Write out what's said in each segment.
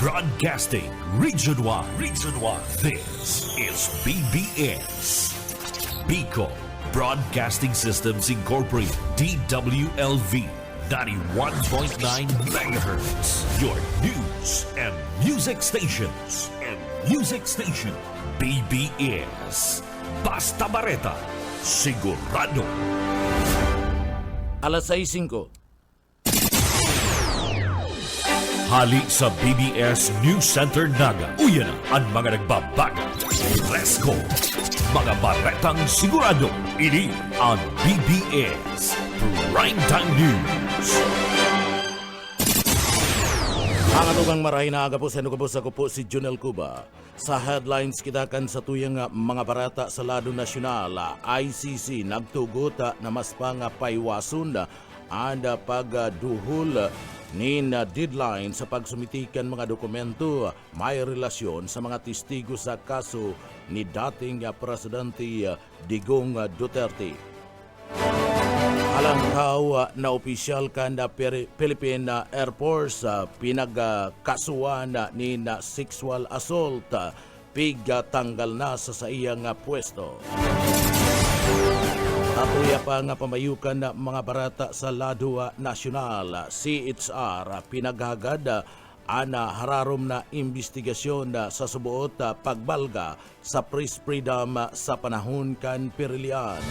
Broadcasting Region 1. Region 1. This is BBS. Bicol Broadcasting Systems Incorporated. DWLV. 91.9 megahertz. Your news and music stations. BBS. Basta Bareta. Sigurado. Alas 6:05. Hali sa BBS News Center Naga. Uyan ang mga nagbabaga. Let's go! Mga baretang sigurado. Ini ang BBS Primetime News. Ang atugang marahin na aga po sa ako po si Junel Cuba. Sa headlines kitakan sa tuyang mga barata sa lado nasyonal, ICC nagtugot na mas pangapaywason ang pagduhol nin deadline sa pagsumitikan mga dokumento may relasyon sa mga testigo sa kaso ni dating Presidente Digong Duterte. Alangkaw na opisyal kan na Philippine Air Force pinagkasuhan ni na sexual assault tanggal na sa iyang pwesto. Tatuya pa nga pamayukan na mga barata sa lado nasyonal, CHR pinaghagad ana hararom na investigasyon sa subuot pagbalga sa press freedom sa panahon kan perilian.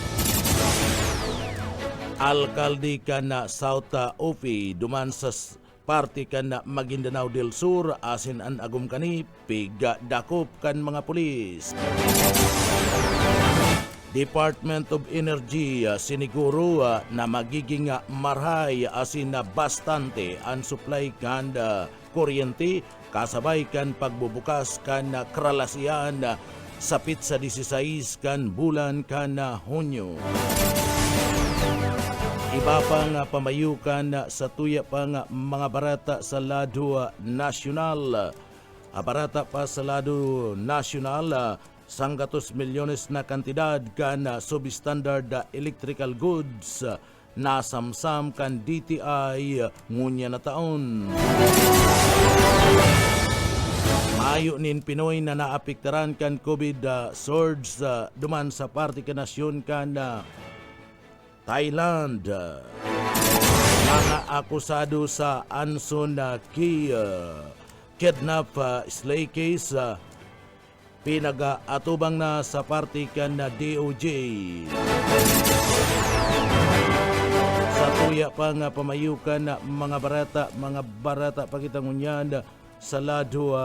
Alkalde kan na South Ofi duman sa party kan na Maguindanao del Sur asin an agum kani pigdakop kan mga pulis. Department of Energy siniguro na magiging marhay asin na bastante ang supply kan kuryente kasabay kan pagbubukas kan kralasian sapit sa 16 kan bulan kan Hunyo. Iba pang pamayukan sa tuya pang mga barata sa lado nasyonal. Barata pa sa lado nasyonal, 100 milyones na kantidad kan substandard electrical goods na samsam kan DTI ngunya na taon. Mayo nin Pinoy na naapektaran kan COVID surge duman sa parte ka nasyon kan Thailand. Mga akusado sa Anson kidnap slay case pinag-atubang na sa partikan na DOJ. Sa tuya pa nga pamayukan na mga barata pakitangunyan sa lado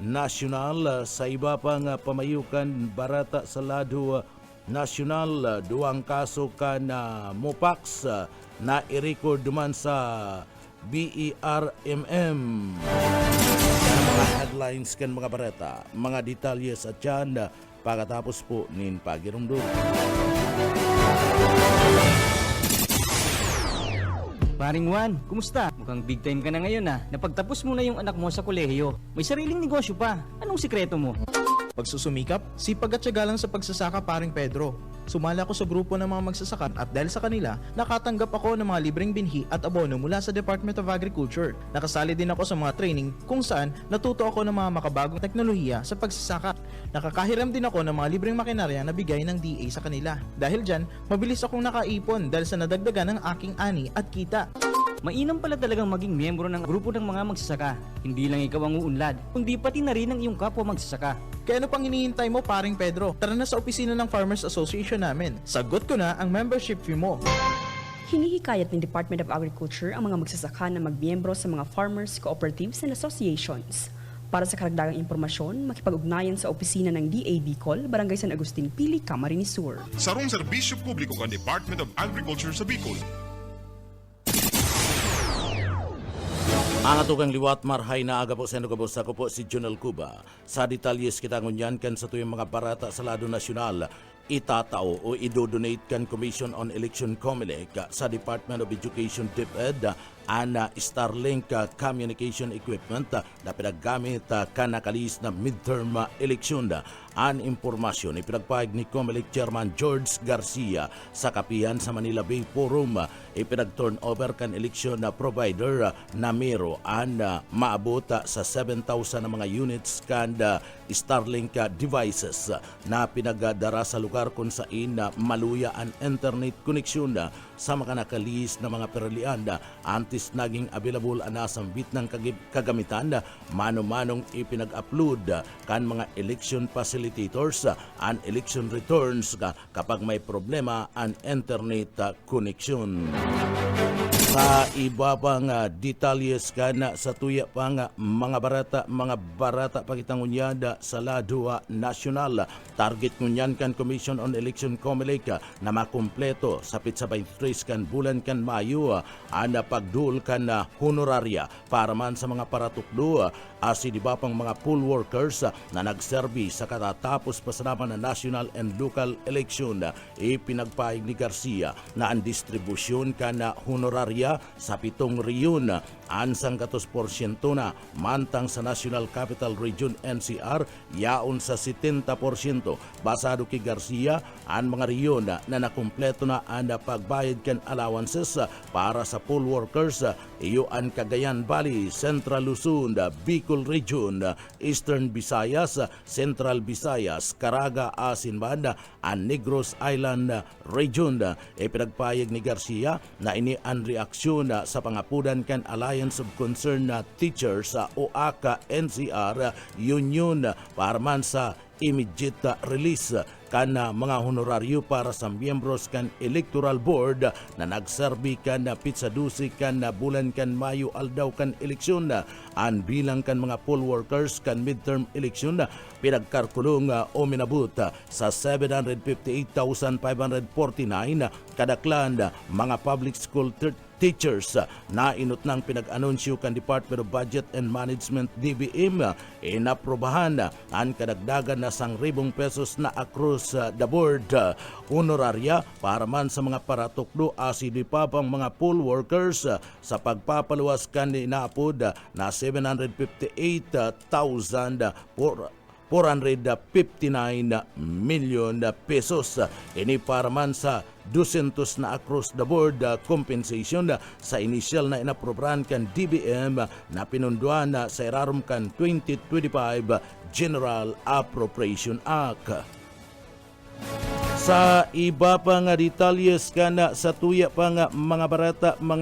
nasyonal. Sa iba pa nga pamayukan barata sa lado nasyonal, duwang kaso ka na Mopax na i-record duman sa BERMM. Mga headlines kan mga barata, mga detalye sa tiyan pagkatapos po nin pagirumdum. Paring Juan, kumusta? Mukhang big time ka na ngayon Napagtapos mo na yung anak mo sa kolehiyo. May sariling negosyo pa. Anong sikreto mo? Pagsusumikap, sipag at tiyaga lang sa pagsasaka, paring Pedro. Sumala ako sa grupo ng mga magsasaka at dahil sa kanila, nakatanggap ako ng mga libreng binhi at abono mula sa Department of Agriculture. Nakasali din ako sa mga training kung saan natuto ako ng mga makabagong teknolohiya sa pagsasaka. Nakakahiram din ako ng mga libreng makinarya na bigay ng DA sa kanila. Dahil dyan, mabilis akong nakaipon dahil sa nadagdagan ng aking ani at kita. Mainam pala talagang maging miyembro ng grupo ng mga magsasaka. Hindi lang ikaw ang uunlad, kundi pati na rin ang iyong kapwa magsasaka. Kaya ano pang hinihintay mo, paring Pedro? Tara na sa opisina ng Farmers Association namin. Sagot ko na ang membership fee mo. Hinihikayat ng Department of Agriculture ang mga magsasaka na magmiyembro sa mga farmers, cooperatives and associations. Para sa karagdagang impormasyon, makipag-ugnayan sa opisina ng DA Bicol, Barangay San Agustin Pili, Camarines Sur. Sarong serbisyo publiko kan Department of Agriculture sa Bicol. Ang atugang liwat marhay na aga po sa ako po si Junel Cuba. Sa detalyes kita ngunyan kan sa tuyong mga barata sa lado nasyonal, itatao o idodonate kan Commission on Election COMELEC sa Department of Education DepEd ana Starlink communication equipment na pinaggamit kanakalis na midterm election. An impormasyon ipinagpahig ni COMELEC Chairman George Garcia sa kapihan sa Manila Bay Forum. Ipinag-turn over kan eleksyon na provider na Mero maabot sa 7,000 na mga units kan Starlink devices na pinagdara sa lugar kung saan maluya ang internet connection sa mga nakalis na mga peralian. Antes naging available ang nasambit ng kagamitan, mano-manong ipinag-upload kan mga election facilitators and election returns kapag may problema ang internet connection. Sa iba pang detalyes kana sa tuya pang mga barata pakitangunyada sa Ladua Nacional. Target ngunyan kan Commission on Election COMELEC na makumpleto sa pitsa 23 kan bulan kan Mayo ana pagdul kan honoraria para man sa mga paratukdo asi di ba pang mga poll workers na nagserbi sa katatapos pasanapan na national and local election. Ipinagpaig ni Garcia na ang distribusyon kan honoraria sa 7 riyon ansang 14% na mantang sa National Capital Region NCR yaon sa 70%. Basado kay Garcia ang mga riyon na nakumpleto na ang pagbayad kan allowances para sa poll workers iyo ang Cagayan Valley, Central Luzon, Bicol Region, Eastern Visayas, Central Visayas, Caraga, Asinban, ang Negros Island Region. Ipinagpayag ni Garcia na ini ang reaksyon sa pangapudan kan Alliance of Concerned Teachers o ACA NCR Union para man sa immediate release kan mga honoraryo para sa miyembros kan Electoral Board na nagserbi kan pitsadusi kan bulan kan Mayo aldaw kan eleksyon. Ang bilang kan mga poll workers kan midterm eleksyon pinagkarkulong o minabut sa 758,549 kadaklan mga public school teachers na inutnang pinag-anunsyo kan Department of Budget and Management DBM. Inaprobahan ang kadagdagan na 1,000 pesos na across the board honoraria para man sa mga paratukdo asidi pa pang mga poll workers sa pagpapaluwas kan inaapod na 758,459 million pesos. Ini para man sa 200 na across the board compensation sa initial na inaprobahan kan DBM na pinunduan sa irarum kan 2025 General Appropriation Act. Sa iba pa nga detalyes kana sa tuya pa nga mga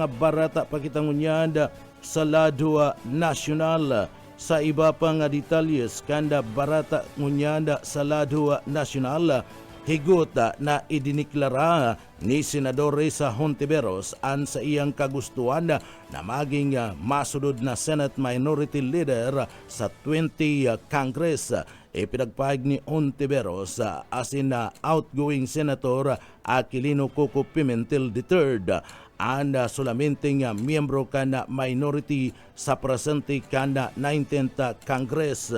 barata pakitangunyada sa Ladua Nacional. Sa iba pa nga detalyes kanda barata ngunyada sa Ladua Nacional, higot na idiniklara ni Senador Risa Hontiveros ang sa iyang kagustuhan na maging masunod na Senate Minority Leader sa 20 Congress. Ipinagpahig ni Hontiveros asin na outgoing Senator Aquilino Coco Pimentel III ang solamente miyembro ka na minority sa presente ka na 19th Congress.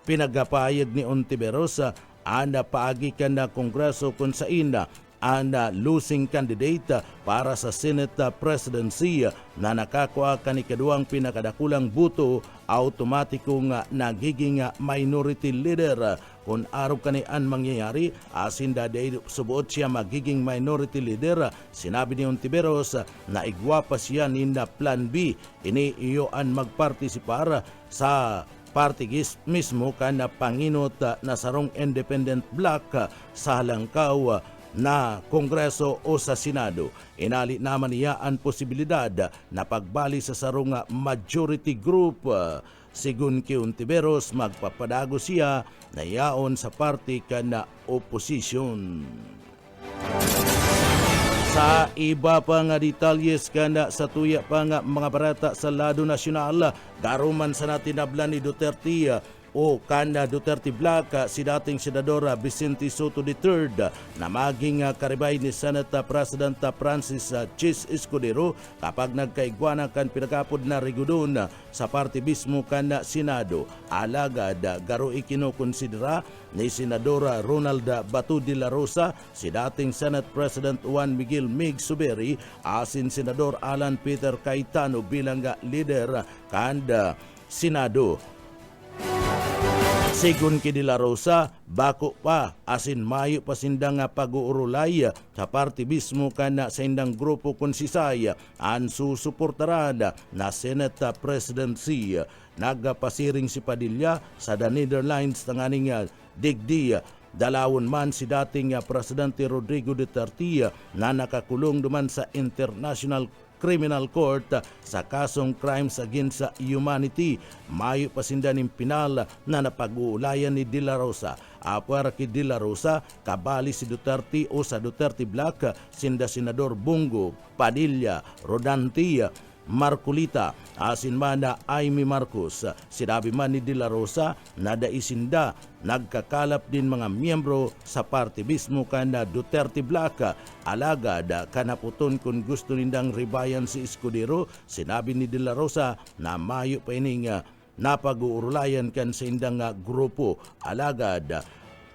Pinagpahig ni Hontiveros ang paagi ka na Kongreso kung saan ang losing candidate para sa Senate presidency na nakakuha ka ni kaduang pinakadakulang buto automatikong nagiging minority leader. Kung araw kanian mangyayari, asin dahil subuot siya magiging minority leader, sinabi ni Hontiveros na igwapa siya ni na Plan B. Ini iyo ang magpartisipar sa partigis mismo ka na panginot na sarong independent bloc sa halangkaw na Kongreso o sa Senado. Inali naman niya ang posibilidad na pagbali sa sarong majority group. Sigun kay Hontiveros, magpapadago siya na yaon sa party ka na opposition. Sa iba pa nga detalyes kana sa tuya pa nga mga barata sa Lado Nacional, garuman sa natinablan ni Duterte o kanda Duterte Black si dating Senador Vicente Soto III na maging karibay ni Senate President Francis Chis Escudero kapag nagkaigwana kan pinakapod na rigudon sa party mismo kan Senado. Alagad garo ikinokonsidera ni Senador Ronald Batu de la Rosa si dating Senate President Juan Miguel Mig Suberi asin Senador Alan Peter Cayetano bilang leader kan Senado. Sigun ki De La Rosa, bako pa, asin mayo pa sindang pag-uurulay sa partibismo kana sa indang grupo konsisay an susuportarada na Senate presidency. Nagpasiring si Padilla sa the Netherlands tanganing digdi. Dalawon man si dating Presidente Rodrigo Duterte na nakakulong duman sa International Criminal Court sa kasong Crimes Against Humanity. Mayo pasindaning pinal na napag-uulayan ni De La Rosa. Apar ki De La Rosa, kabali si Duterte o sa Duterte Black, sinda Senador Bongo, Padilla, Rodante, Marcolita, asin man na Amy Marcos. Sinabi man ni De La Rosa na daisinda nagkakalap din mga miyembro sa party mismo kana Duterte Black. Alagad kanaputon kung gusto nindang ribayan si Escudero. Sinabi ni De La Rosa na mayo pa ining napag-uurulayan kan sa indang grupo. Alagad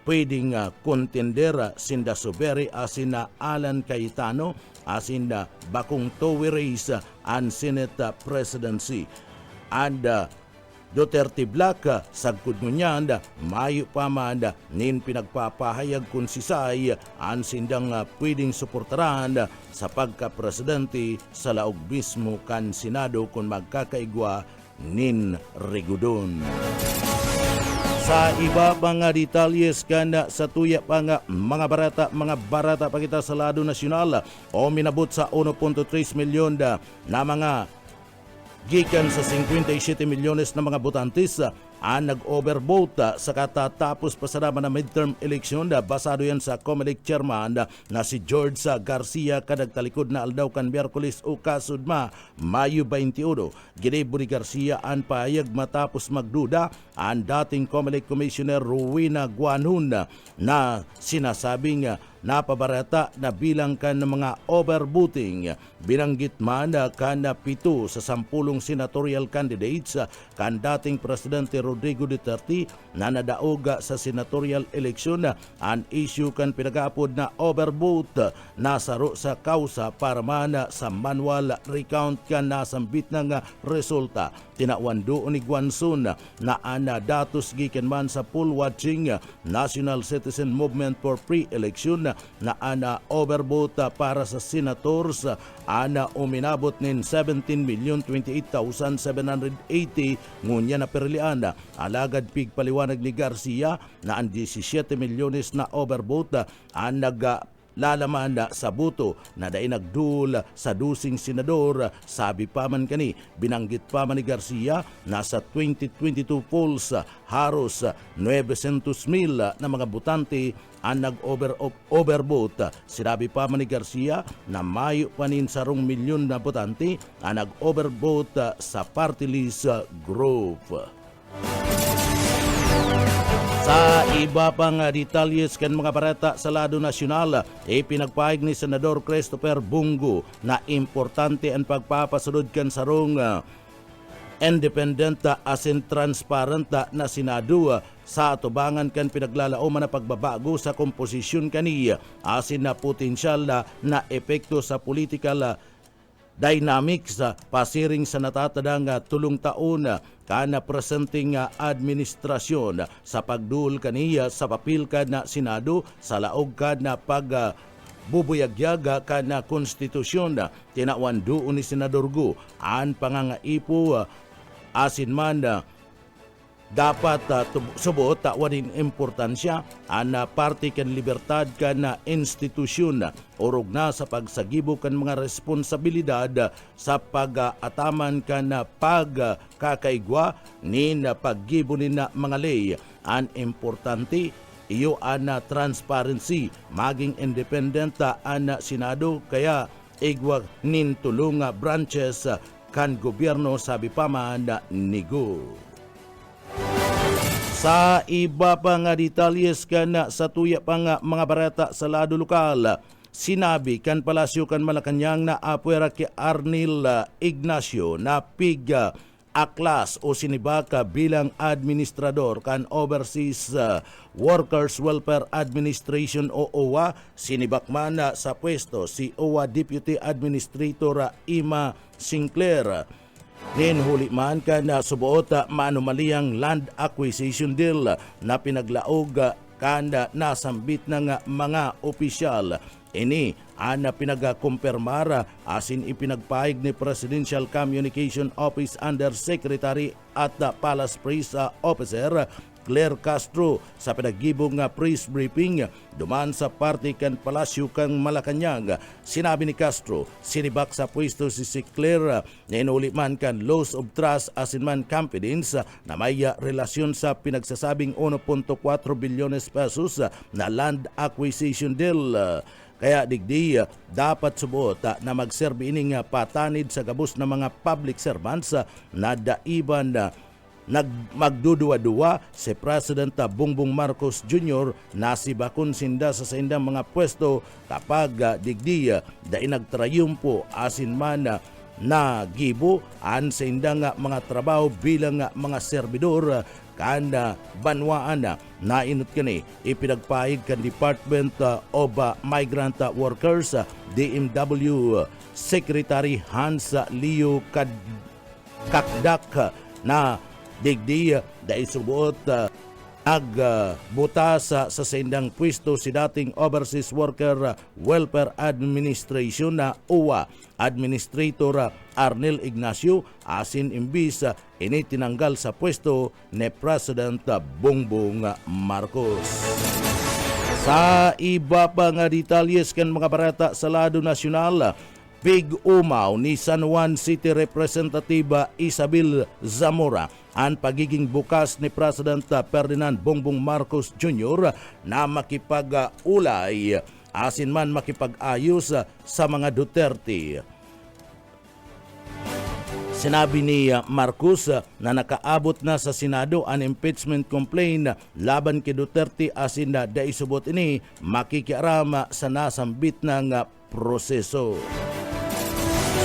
pwedeng kontendera sinda Soberi asin na Alan Cayetano asin na bakong Towie race ang Senate presidency. And Duterte Black sagkod ngunyan mayo pa man nin pinagpapahayag kung sisay ang sindang pwedeng suportaran sa pagka-presidente sa laog mismo kan Senado kung magkakaigwa nin Rigudon. Sa iba pang detalyes kana sa tuya pa nga mga barata pa kita sa lado nasyonal o minabot sa 1.3 milyon na mga gikan sa 57 milyones na mga botantes ang nag-overvote sa katatapos pasarama na midterm election basado yan sa COMELEC chairman na si George Garcia kadagtalikod na aldaw kan Miyerkules o kasudma Mayo 21. Ginebo ni Garcia ang pahayag matapos magduda ang dating COMELEC Commissioner Rowena Guanun na sinasabing napabarata na bilang kan mga overvoting. Binanggit man kan 7 sa 10 senatorial candidates kan dating Presidente Rodrigo Duterte na nadaoga sa senatorial election ang issue kan pinagapod na overvote nasaro sa kausa para man sa manual recount kan nasambit ng resulta. Tinawan doon ni Guanzon na ana datos gikan man sa poll watching National Citizen Movement for Pre-Election na ana overvote para sa senators ana uminabot nin 17,028,780 ngunya na perlian. Alagad pigpaliwanag ni Garcia na ang 17 milyones na overvote ang lalaman sa buto na dai nagdul sa dusing senador. Sabi pa man kani, binanggit pa man ni Garcia na sa 2022 polls haros 900,000 na mga botante ang nag-overvote. Sinabi pa man ni Garcia na mayo panin sa 2 milyon na botante ang nag-overvote sa party list group. Sa iba pang detalyes kan mga barata sa lado nasyonal, pinagpahayag ni Senador Christopher Bongo na importante ang pagpapasunod kan sarong independent asin transparent na Senado sa atubangan kan pinaglalauman na pagbabago sa komposisyon kaniya asin na potensyal na epekto sa political dynamics pasiring sa natatadang 3 taon kana presenting administrasyon sa pagduol kaniya sa papel na Senado sa laog na pag bubuyagyaga kana konstitusyon. Tinawan doon ni Senador Gu ang pangangaipo asin man dapat subot wanin importansya ang parte kan libertad kan institusyon orog na sa pagsagibo kan mga responsibilidad sa pag-ataman kan pagkakaigwa ni paggibo ni na mga ley. Ang importante iyo ang transparency maging independent ang Senado kaya igwa nin tulong branches kan gobyerno sabi pa man ni Gu. Sa iba pang detalyes kan sa tuya pang mga barata sa lado lokal, sinabi kan Palasyo kan Malacañang na apuera ki Arnil Ignacio na pig aklas o sinibaka bilang administrador kan Overseas Workers Welfare Administration o OWA. Sinibakman sa pwesto si OWA Deputy Administrator Ima Sinclair. Ninhuli man ka na subuot maanumaliyang land acquisition deal na pinaglaog kanda nasambit ng mga opisyal. Ini ana pinagakumpirmara asin ipinagpahig ni Presidential Communication Office Undersecretary at Palace Press Officer Claire Castro sa pinagibong press briefing duman sa party kan Palasyo kang Malacanang. Sinabi ni Castro, sinibak sa pwesto si Claire na inuli man kan loss of trust asin man confidence na may relasyon sa pinagsasabing 1.4 bilyones pesos na land acquisition deal. Kaya digdi dapat subot na magserbi ining patanid sa gabos ng mga public servants na daiban magdudua-dua si President Bongbong Marcos Jr. na si bakun sinda sa indang mga pwesto kapag digdi dai nagtrayumpo asin man na gibo an sa indang mga trabaho bilang mga servidor kan banwaan na inut kani ipinagpahig kan Department of Migrant Workers DMW Secretary Hans Leo Kakdak na digdi dahil subuot nagbutas sa sindang pwesto si dating Overseas Worker Welfare Administration na UWA Administrator Arnel Ignacio asin imbis ini tinanggal sa pwesto ni President Bongbong Marcos. Sa iba pa nga detalyes kan mga barata sa lado nasyonal, big umaw ni San Juan City Representative Isabel Zamora ang pagiging bukas ni President Ferdinand Bongbong Marcos Jr. na makipag-ulay asin man makipag-ayos sa mga Duterte. Sinabi ni Marcos na nakaabot na sa Senado ang impeachment complaint laban kay Duterte asin na daisubot ini makikiaram sa nasambit ng proseso.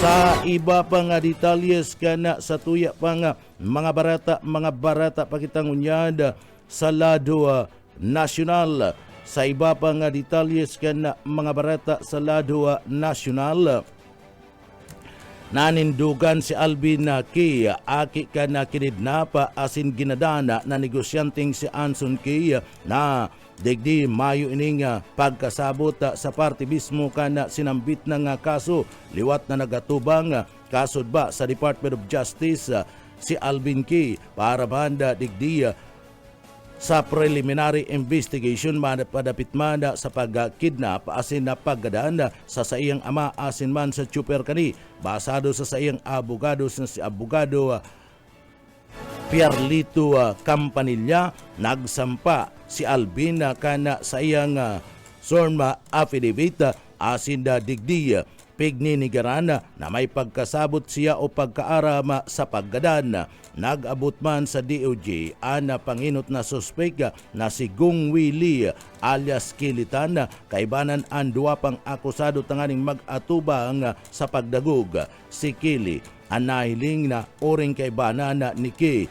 Sa iba pa nga detalyes kana sa tuya pa nga mga barata pakitang unyad sa lado nasyonal. Sa iba pa nga detalyes kana mga barata sa lado nasyonal, nanindugan si Alvin Key aki ka na kinidnapa asin ginadana na negosyanteng si Anson Key na digdi Mayo ining pagkasabot sa party mismo kana sinambit ng kaso liwat na nagatubang kasod ba sa Department of Justice si Alvin Key para banda digdi sa preliminary investigation padapit man sa pagkidnap asin na paggadaan sa saiyang ama asin man sa chuper kani basado sa saiyang abogado na si abogado Pierlito Campanilla. Nagsampa si Alvin kana sa iyang SORNA affidavit asin da digdi pigninigaran na may pagkasabot siya o pagkaarama sa paggadan. Nag-abot man sa DOJ ang panginot na suspek na si Gung Willie alias Kilitan kaibanan ang duwa pang akusado tanganing mag-atubang sa pagdagog. Si Kili ang nahiling na oring kaibanan ni Kay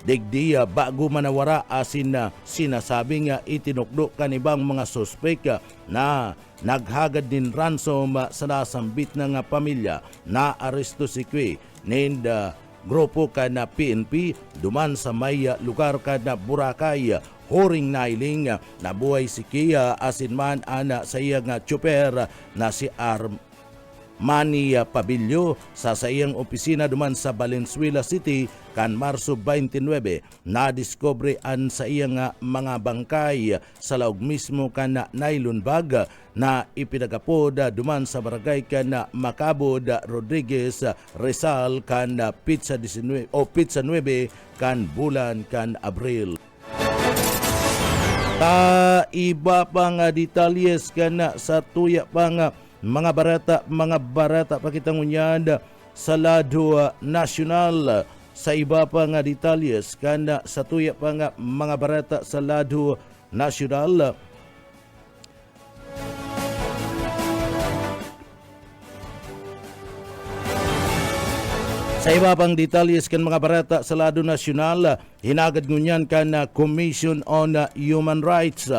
digdi bago manawara asin na sinasabing itinukdo kanibang mga suspek na naghagad din ransom sa nasambit ng pamilya. Na aresto si Kay named grupo ka na PNP duman sa may lugar ka na Boracay. Horing nailing na buhay si Kia asin man ana sa iyang chuper na si Armani Pabilyo sa iyang opisina duman sa Valenzuela City kan Marso 29. Nadiscovery an sa iyang mga bangkay sa laog mismo kan nylon bag na ipinagapod duman sa barangay kan Macabod Rodriguez Rizal kan Pizza 19 o Pizza 9 kan bulan kan Abril. Ta iba pa nga detalyes kana sa tuya pa nga mga barata pakitang unyad sa lado nasyonal. Sa iba pa nga detalyes kana sa tuya pa nga mga barata sa lado nasyonal, sa iba pang detalyes kan mga barata sa lado nasyonal, hinagad ngunyan kan Commission on Human Rights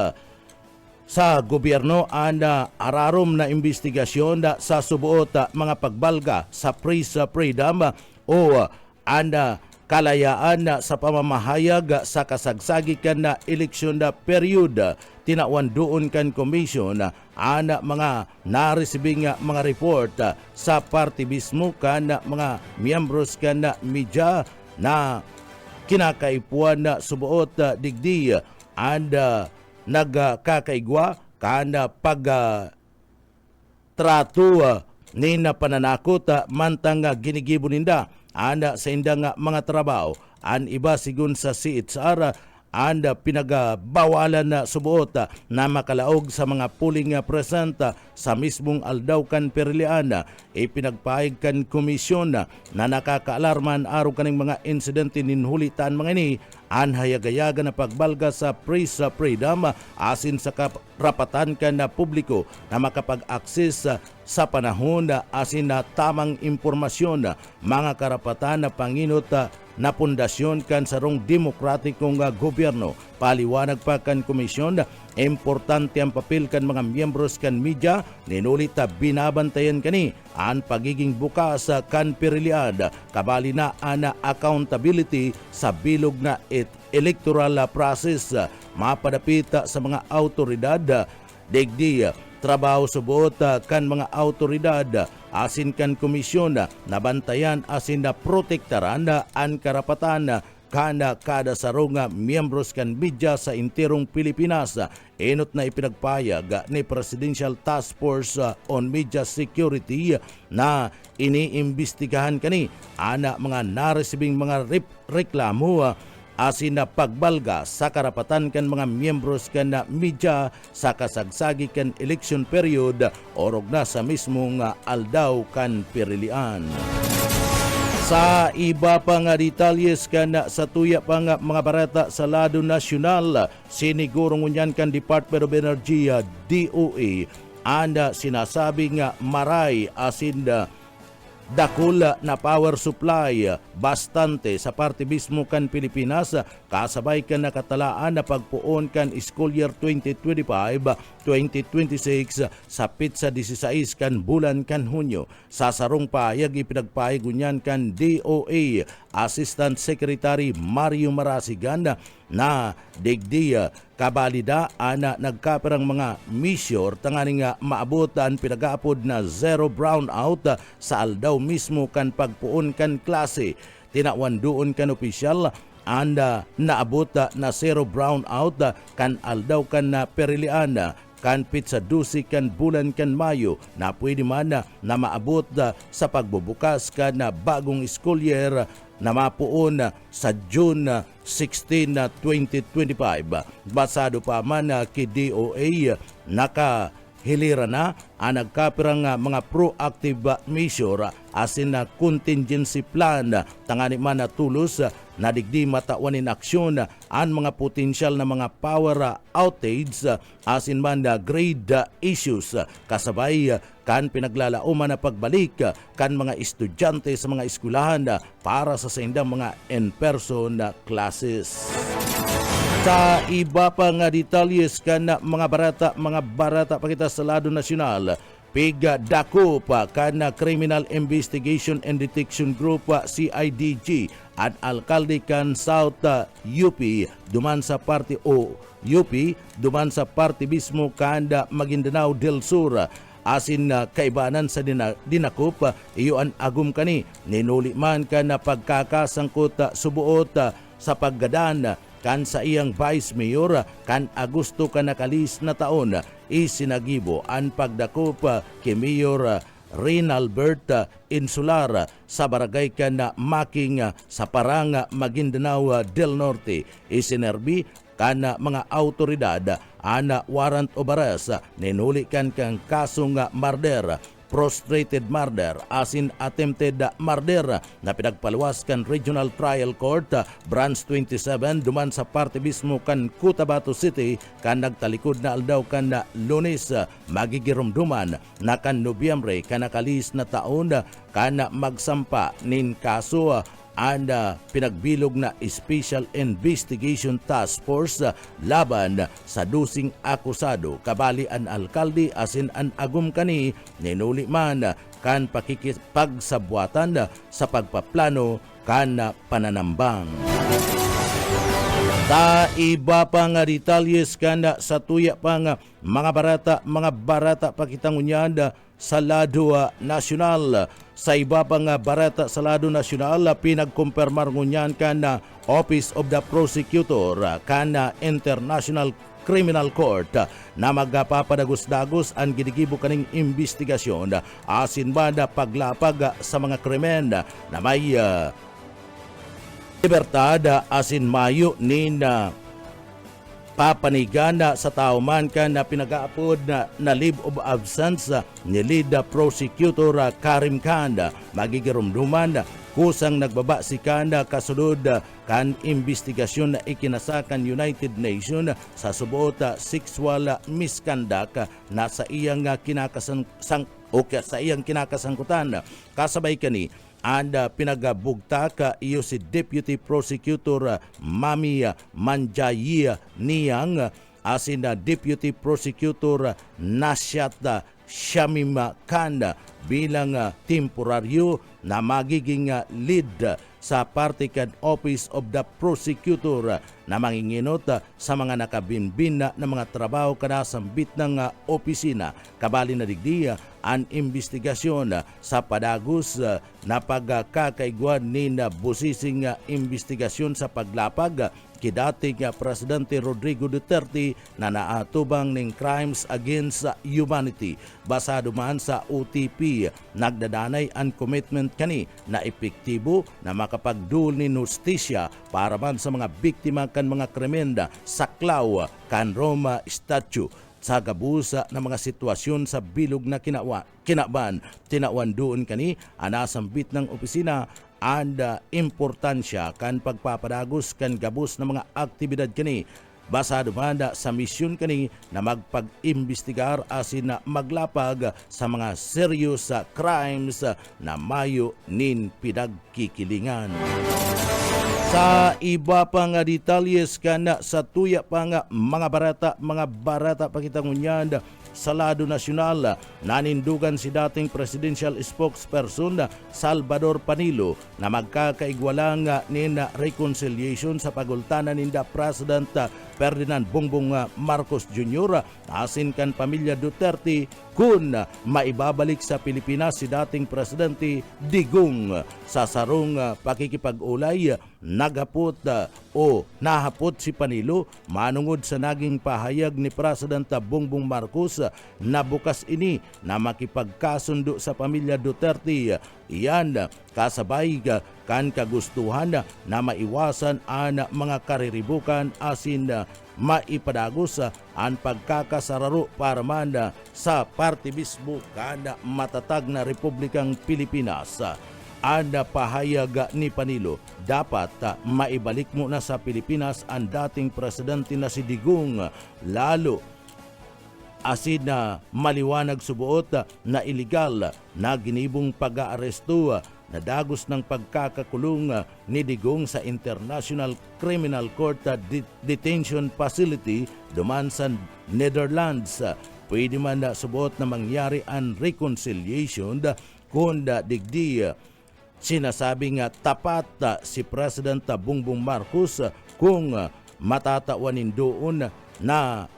sa gobyerno ang ararom na investigasyon sa subuot mga pagbalga sa press freedom o ana kalayaan na sa pamamahayag sa kasagsagikan na eleksyon na period. Tinawan doon kan komisyon ana mga naresibing mga report sa partibismo kan mga miyembros kan media na kinakaipuan na subuot digdi and nagkakaigwa kan trato ni na pananakot mantang ginigibo ninda anda sa indang mga trabaho an iba sigun sa CHR anda pinagabawalan na subuot na makalaog sa mga puling present sa mismong Aldaukan Perilian. Ipinagpahig kan komisyon na nakakaalarman araw kaning mga insidente ninhulitan mga ini an hayagayaga na pagbalga sa press freedom asin sa karapatan kan na publiko na makapag-access sa panahon asin na tamang impormasyon mga karapatan na panginot na pundasyon kan sarong demokratikong gobyerno. Paliwanag pa kan komisyon, importante ang papel kan mga miyembros kan media, ninulit binabantayan kani ang pagiging bukas kan periliad, kabali na ana accountability sa bilog na electoral process, mapadapit sa mga autoridad, digdi trabaho subuot kan mga autoridad asin kan komisyon na bantayan asin na protektaran ang karapatan kada sarong miyembros kan media sa interong Pilipinas. Enot na ipinagpayag ni Presidential Task Force on Media Security na iniimbestigahan kani ana mga naresibing mga reklamo asin na pagbalga sa karapatan kan mga miyembros kan na media sa kasagsagi kan election period orog na sa mismong aldaw kan perilian. Sa iba pa nga detalyes kan sa tuya pa nga mga barata sa lado nasyonal, siniguro ngunyan kan Department of Energy DOE anda sinasabi nga maray asin dakula na power supply bastante sa parte mismo kan Pilipinas kasabay kan nakatalaan na pagpuon kan school year 2025-2026 sa pitsa 16 kan bulan kan Hunyo. Sa sarong payag ipinagpahig unyan kan DOE Assistant Secretary Mario Marasigan na digdiya kabalida ana nagkaperang mga measure tanganing maabot ang pinagaapod na zero brownout sa aldaw mismo kan pagpuon kan klase. Tinawan doon kan opisyal anda naabot na zero brownout kan aldaw kan perilian kan pitsa 12 kan bulan kan Mayo na pwede man na maabot sa pagbubukas kan bagong school year na mapuon sa June 16, 2025. Basado pa man ki DOA nakahilira na ang nagkapirang mga proactive measure asin na contingency plan tangani man na tulos na digdi matawan in aksyon ang mga potensyal na mga power outage asin man na grade issues kasabay kan pinaglalauman na pagbalik kan mga estudyante sa mga eskwelahan para sa saindang mga in-person classes. Sa iba pa nga detalyes kan mga barata pa kita sa lado nasyonal, pigdako pa kan Criminal Investigation and Detection Group CIDG at alkalde kan South UP duman sa parte UP duman sa parte mismo kan Maguindanao del Sur asin kaibanan sa dinakop iyon agum kani ninuli man kan pagkakasangkot subuot sa paggadan kan sa iyang Vice Mayor kan Agosto kan nakalis na taon isinagibo ang pagdakop kay Mayor Rinalbert Insular sa barangay kan Making sa Parang Maguindanao del Norte. Isinerbi kan mga autoridad ana warrant of arrest ninuli kan kang kasong murder, prostrated murder asin attempted murder na pinagpaluwas kan Regional Trial Court Branch 27 duman sa parte mismo kan Cotabato City kan nagtalikod na aldaw kan Lunes magigirumduman na kan Nobyembre kan nakalis na taon kan magsampa nin kaso and pinagbilog na Special Investigation Task Force laban sa dusing akusado kabali an alkalde asin an agum kani ninuli man kan pakikipagsabwatan sa pagpaplano kan pananambang. Sa iba pa nga detalyes kanda sa tuya pa nga mga barata pakitangunyan sa lado nasyonal. Sa iba pa nga barata sa lado nasyonal, pinagkumpirmar ngunyan kana Office of the Prosecutor kana International Criminal Court na magpapadagos-dagos ang ginigibo kaning investigasyon asin ba na paglapag sa mga krimen na may libertad asin mayo ni na papanigana sa tao man ka na pinag-aapod na leave of absence ni lead prosecutor Karim Khan magigirumduman kusang nagbaba si Khan kasunod kan investigasyon na ikinasakan United Nations sa subuot sexual misconduct na sa iyang kinakasangkutan kasabay kani and pinagabugta iyo si Deputy Prosecutor Mami Manjai Niyang asin Deputy Prosecutor Nasyat Shamim Khan bilang temporaryo na magiging lead sa Partikan Office of the Prosecutor na manginginot sa mga nakabinbin na mga trabaho kanasambit ng opisina. Kabali na digdi ang investigasyon sa padagos na pagkakaigwan ni na busising investigasyon sa paglapag kidating Presidente Rodrigo Duterte na naatubang ng crimes against humanity. Basado man sa OTP, nagdadanay ang commitment kani na epektibo na makapagdul ni justisya para man sa mga biktima kan mga kremenda saklaw kan Roma Statue sa gabusa ng mga sitwasyon sa bilog na kinaban tinawan doon kani anasambit ng opisina and importansya kan pagpapadagos kan gabus ng mga aktibidad kani basado man sa misyon kani na magpag-imbestigar asin na maglapag sa mga serious crimes na mayo nin pinagkikilingan. Sa iba pa nga detalyes kana sa tuya pa nga mga barata pakitangunyan sa lado nasyonal, nanindugan si dating presidential spokesperson Salvador Panilo na magkakaigwalang nina reconciliation sa pagultanan ninda President Ferdinand Bongbong Marcos Jr. asin kan pamilya Duterte kung maibabalik sa Pilipinas si dating presidente Digong sa sarong pakikipag-ulay. Nagapot o nahapot si Panilo manungod sa naging pahayag ni President Bongbong Marcos na bukas ini na makipagkasundo sa pamilya Duterte. Iyan kasabay kan kagustuhan na maiwasan ang mga kariribukan asin maipadagos ang pagkakasararo para man sa parte mismo kan matatag na Republikang Pilipinas. Ang pahayag ni Panilo, dapat maibalik muna sa Pilipinas ang dating presidente na si Digong, lalo asin na maliwanag subuot na iligal na ginibong pag-aaresto na dagos ng pagkakakulong ni Digong sa International Criminal Court Detention Facility duman sa Netherlands. Pwede man subuot na mangyari ang reconciliation kung digdi sinasabing tapat si President Bongbong Marcos kung matatawanin doon na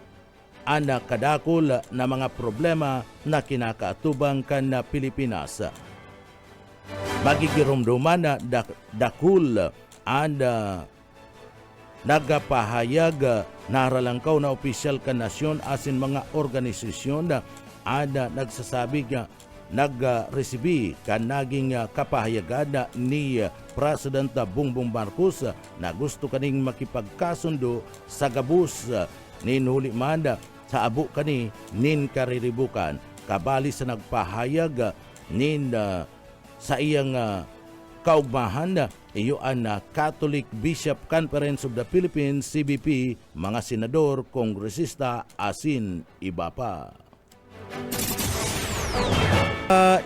ang kadakol na mga problema na kinakaatubang kan Pilipinas. Magigirumduman na dakul ang nagpahayag naralangkaw na opisyal kan nasyon asin mga organisasyon na nagsasabi nag-resibi kan naging kapahayagan ni President Bongbong Marcos na gusto kaning makipagkasundo sa gabus nin huli man sa abo kani nin kariribukan kabali sa nagpahayag nin sa iyang kaugmahan iyo ang Catholic Bishop Conference of the Philippines CBP, mga senador, kongresista asin iba pa.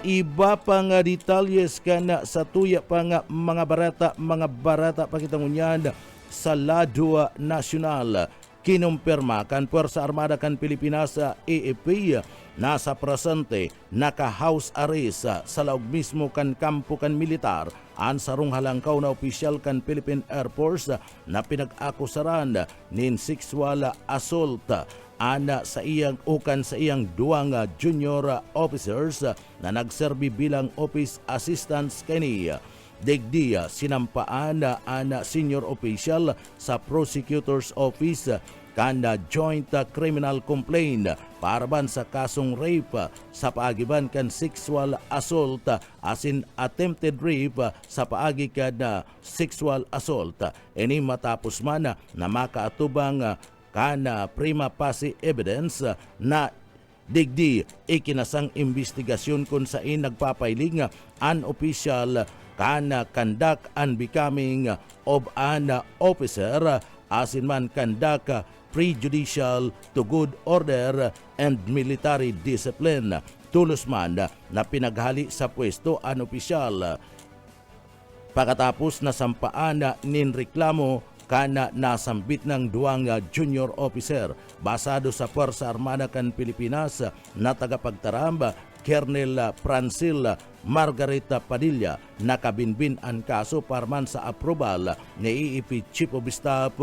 Iba pa nga detalyes kana sa tuya pa nga mga barata pakitangunyan sa lado nasyonal. kinumpirma kan Puwersa Armada kan Pilipinas sa AFP nasa presente naka-house arrest sa laog mismo kan kampo kan militar ang sarong halangkaw na opisyal kan Philippine Air Force na pinag-akusaran nin sexual assault ana sa iyang ukan sa iyang duwang junior officers na nagserbi bilang office assistants kani. Digdi sinampaan ana senior official sa prosecutor's office kanda joint criminal complaint paraban sa kasong rape sa paagiban kan sexual assault asin attempted rape sa paagi kan sexual assault. Ini matapos man na makaatubang kana prima facie evidence na digdi ikinasang investigasyon kung saan nagpapailing an official kana conduct unbecoming of an officer asin man conduct prejudicial to good order and military discipline. Tulos man na pinaghali sa pwesto an opisyal pagkatapos na sampaan nin reklamo kana nasambit ng duwang junior officer basado sa Puwersa Armada kan Pilipinas na tagapagtaramba Colonel Francil Margarita Padilla nakabinbin ang kaso parman sa approval ni EEP Chief of Staff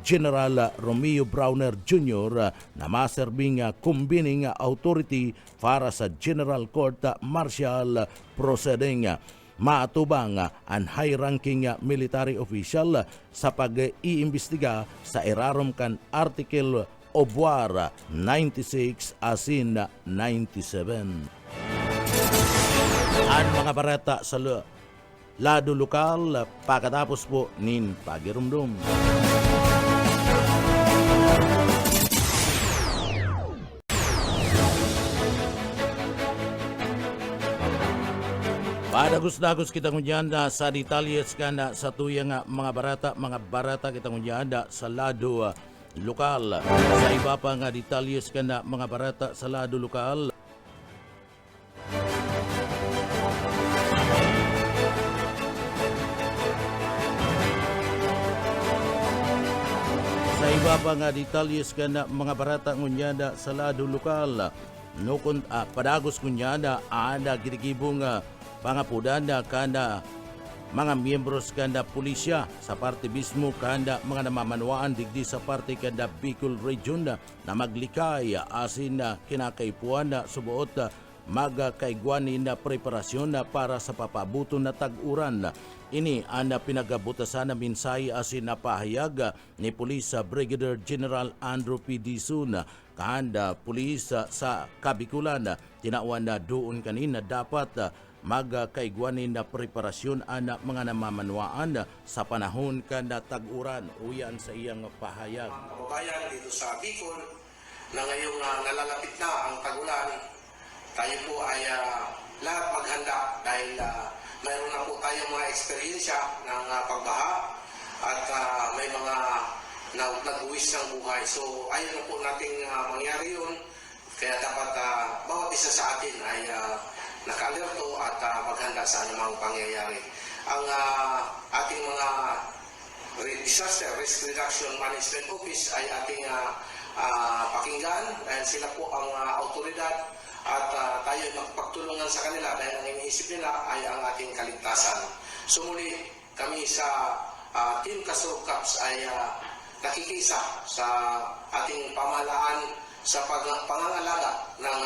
General Romeo Browner Jr. na maserbing convening authority para sa General Court Martial Proceeding. Maatubang ang high-ranking military official sa pag-iimbestiga sa irarom kan Article of War 96 asin 97. Ang mga barata sa lado lokal pagkatapos po nin pagirumdum. Padagos-dagos kita ngunyan sa detalyes ka na sa tuyang mga barata kita ngunyan sa lado lokal. Sa iba pa nga detalyes ka na mga barata sa lado lokal. Sa iba pa nga detalyes ka na mga barata ngunyan sa lado lokal. Nukon padagos ngunyan ada gidigibong pangapudan kanda mga miyembros kanda pulisya sa parte mismo kanda mga namamanwaan digdi sa parte kanda Bicol Region na maglikay asin kinakaipuan na subuot magkaigwanin na preparasyon para sa papabuto na tag-uran. Ini ang pinagabutasan na minsay asin napahayag ni Police Brigadier General Andrew P. Dizon kanda pulis sa Kabikulan. Tinawan na doon kanina dapat magkaigwanin na preparasyon ang mga namamanwaan sa panahon na tag-uran. Uyan sa iyang pahayag. Mga kababayan dito sa Bicol na ngayong nalalapit na ang tag-ulan, tayo po ay lahat maghanda dahil mayroon na po tayong mga eksperyensya ng pagbaha at may mga nag-uwis ng buhay. So ayaw na po nating mangyari yun. Kaya dapat bawat isa sa atin ay naka-alerto at maghanda sa anumang pangyayari. Ang ating mga Disaster Risk Reduction Management Office ay ating pakinggan dahil sila po ang autoridad at tayo magpagtulungan sa kanila dahil ang iniisip nila ay ang ating kaligtasan. So muli kami sa Team Kasro Cups ay nakikisa sa ating pamahalaan sa pangangalaga ng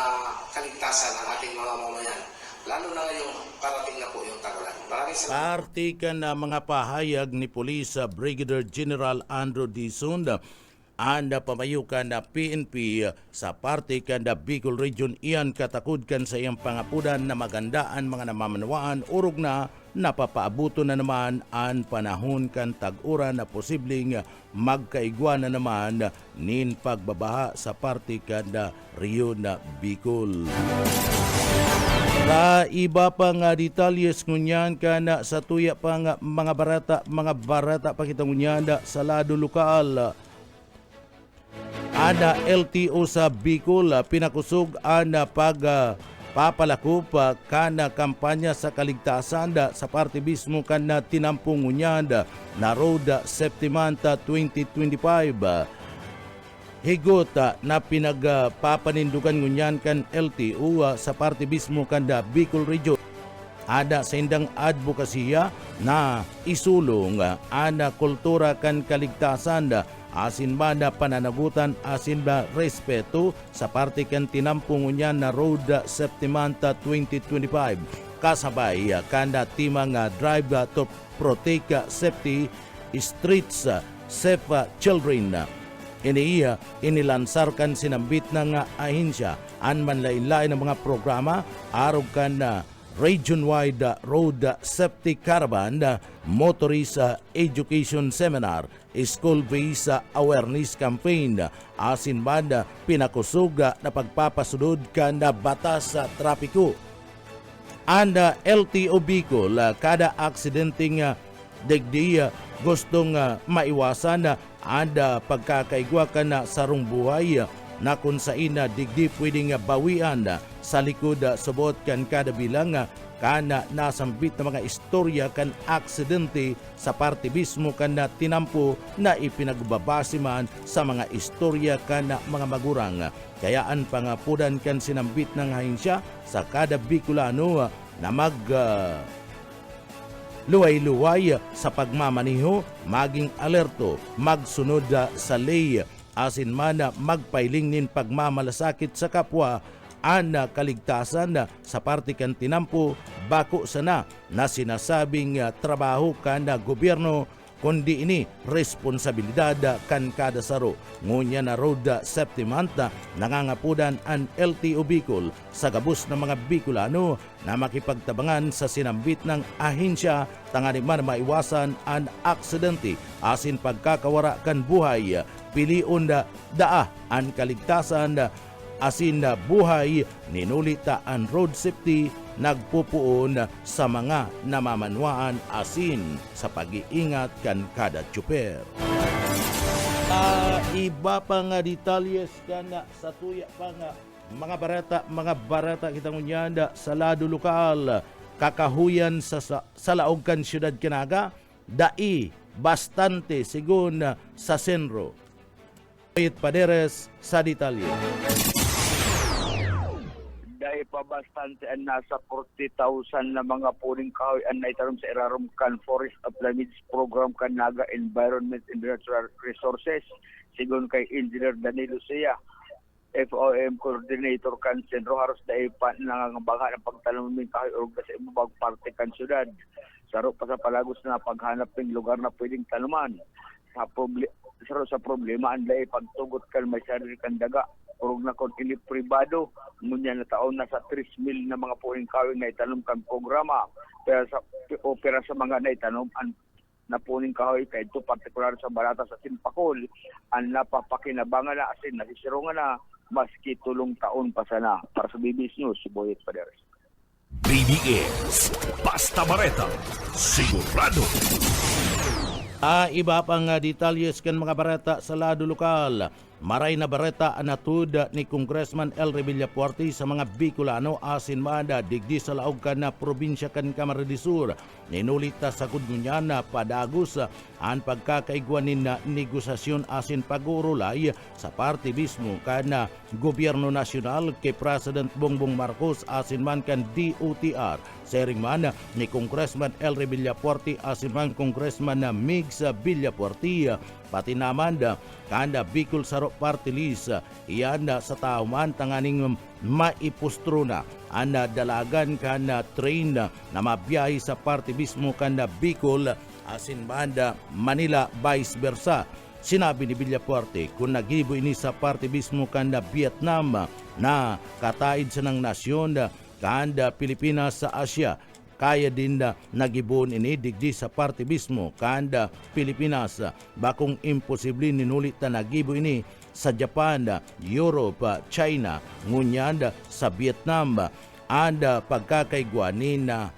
kaligtasan ng ating mga mamayan. Lalo na ngayong parating na po yung tag-ulan. Maraming salamat. Partikan na mga pahayag ni Police Brigadier General Andrew Dizon ang pamayukan na PNP sa partikan na Bicol Region iyan katakudkan sa iyang pangapudan na magandaan mga namamanwaan urog na napapaabuto na naman ang panahon kan tag-uran na posibleng magkaigwa na naman nin pagbabaha sa partikan na Rio na Bicol. Sa iba pa nga detalyes ngunyan ka na sa tuya pa nga mga barata pakita ngunyan sa lado lokal. Ana LTO sa Bicol pinakusog ana papalakop kana kampanya sa kaligtasan sa parte mismo kana tinampong ngunyan na Road Safety Month 2025. higot na pinagpapanindugan ngunyan kan LTO sa parte mismo kanda Bicol Region. Ada sa indang advokasya na isulong ana kultura kan kaligtasan asin ba na pananagutan asin ba respeto sa parte kan tinampung ngunyan na Road Safety Month 2025 kasabay kanda timang drive to protect safety streets safe children. Inilansarkan sinambit ng ahensya an manlaylay ng mga programa arog kan region-wide road safety caravan, motorist education seminar, school-based awareness campaign, asin banda pinakusog na pagpapasunod kan batas sa trapiko. And LTO Bicol, kada aksidenteng digdi gustong maiwasan ada pagkakaigwa ka na sarong buhay na kung saan digdi pwedeng bawian sa likod subot kan kada bilang kana nasambit na mga istorya kan aksidente sa parte mismo kan na tinampo na ipinagbabasiman sa mga istorya kan mga magurang. Kayaan pangapudan kan sinambit ng ahensya sa kada Bicolano na luway-luway sa pagmamaniho, maging alerto, magsunod sa ley, asin man magpailing nin pagmamalasakit sa kapwa, ana kaligtasan sa parte kan tinampo bako sana na sinasabing trabaho kan gobyerno kundi ini responsibilidad kan kada saro. Ngunya na Road Safety Month nangangapudan ang LTO Bicol sa gabos ng mga Bicolano na makipagtabangan sa sinambit ng ahensya tangani man maiwasan ang aksidente asin pagkakawara kan buhay piliun daa ang kaligtasan asin buhay ninulita ang road safety nagpupuon sa mga namamanwaan asin sa pag-iingat kan kada tsuper. Iba pa nga detalyes kana sa tuya pa nga mga barata kita ngunyanda sa lado lokal kakahuyan sa laog kan syudad Kinaga dai bastante sigun sa senro. Paderes sa detalye. Dahil pa bastante ang nasa 40,000 na mga puning kahoy ang naitanom sa Irarum kan Forest of Lamid's Program kan Naga Environment and Natural Resources sigon kay Engineer Danilo Sia FOM Coordinator kan Senro Haros dahil pa nangangabanga ng pagtanom ng kahoy o sa ibang parte kan syudad. Saro pa sa palagos na paghanap ng lugar na pwedeng tanuman. Sa problema ang dahil pagtugot kan may sarili kan daga urog na kon ili pribado ngunya na taon na sa 3,000 na mga puning kahoy na itanom kan programa pero sa opera sa mga naitanom na puning kahoy kay ito partikular sa barata sa Simpakol ang napapakinabangan na asin nasisirungan na maski tulong taon pa sana. Para sa BBS News, si Boyet Paderes. BBS Basta Bareta sigurado. Iba pang detalyes kan mga bareta sa lado lokal. Maray na bareta anatud ni Congressman El Villapuerte sa mga Bicolano asin mada digdi sa laog kan na probinsya kan Camarines Sur. Ninulita sa kudngunyan na padagos ang pagkakaigwanin na negosasyon asin pag-urulay sa parte mismo kan na gobyerno nasyonal kay President Bongbong Marcos asin man kan DOTR. Sering man ni Congressman El Villapuerte asin man Congressman na Migs Villapuerte pati naman kanda Bicol Saro Party List iyan sa tauman tanganing maipustro na ang dalagan kanda train na mabiyahe sa parte mismo kanda Bicol asin banda Manila vice versa. Sinabi ni Villapuerte kung nagibo ini sa parte mismo kanda Vietnam na kataid sa ng nasyon kanda Pilipinas sa Asia kaya din nagibon ini digdi sa parte mismo kanda Pilipinas bakong imposible ninulit na nagibo ini sa Japan, Europe, China, ngunyanda sa Vietnam anda pagkakaigwanin na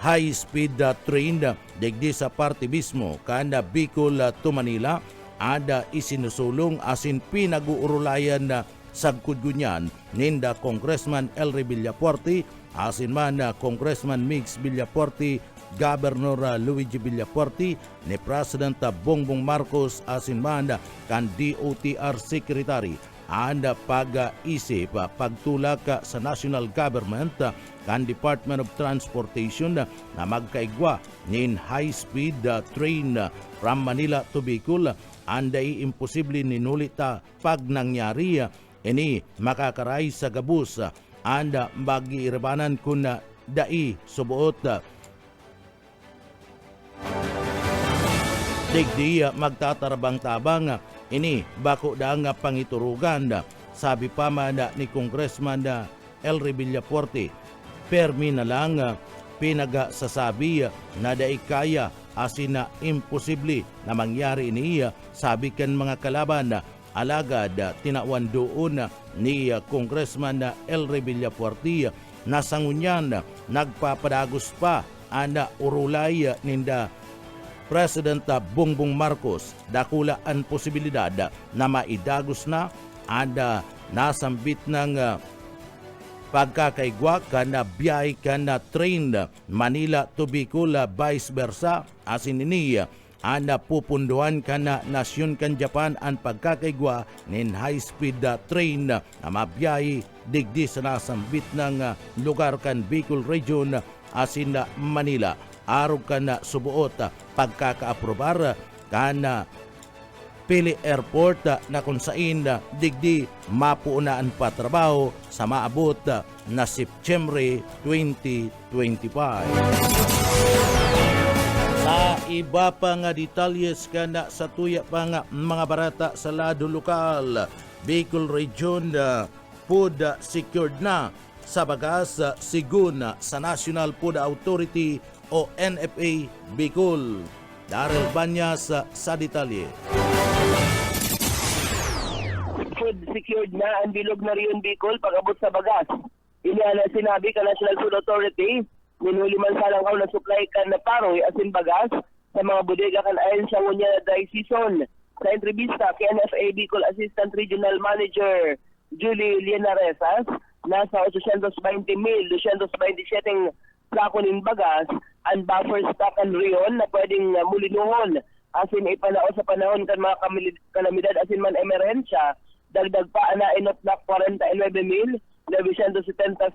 high speed train digdi sa parte mismo kanda Bicol to Manila ada isinusulong asin pinag-uurulayan na sagkudgunyan ninda Congressman El Villapuerte asin man na Congressman Migs Villapuerte Governor Luigi Villafuerte ni President Bongbong Marcos asin man kan DOTR Secretary ang pag-isip pagtulak sa national government kan Department of Transportation na magkaigwa nin high-speed train from Manila to Bicol. Anday imposible ninulita pag nangyari ini makakaray sa gabus anda mag-iirabanan kun dai subuot digdi magtatarabang-tabang ini bako da nga pangiturugan. Sabi pa man ni Congressman Elry Villafuerte, permi na lang pinagasasabi na dai kaya asin na imposible na mangyari niya. Sabi kan mga kalaban alagad tinawan doon ni Congressman Elry Villafuerte na sangunyan nagpapadagos pa ana urulay ninda President Bongbong Marcos dakula ang posibilidad na maidagos na ada nasambit ng pagkakaigwa kana biyay kana train Manila to Bicol vice versa asin ini anda pupunduan kana nasyon kan Japan ang pagkakaigwa nin high speed train na mabiyay digdi sa nasambit ng lugar kan Bicol region asin Manila. Arog ka na subuot pagkakaaprobar kana Pili Airport na kung saan digdi mapuunaan pa trabaho sa maabot na September 2025. Sa iba pa nga detalyes kana sa tuya pa nga mga barata sa lado lokal, Bicol Region food secured na sa bagas sigun sa National Food Authority o NFA Bicol. Daryl Banyas sa detalye. Food secured na ang bilog na Rion Bicol pag-abot sa bagas. Iniala sinabi ka National Food Authority, minuli man sa langkaw na supply kan na paroy asin bagas sa mga bodega kan ayon sa Wonya na dry season. Sa entrevista kay NFA Bicol Assistant Regional Manager Julie Lienaresas, nasa 820,227 sako nin bagas ang buffer stock ang Rion na pwedeng mulinuhon asin ipanao sa panahon kan mga kalamidad asin man emerhensya. Dagdag pa na inot na 49,970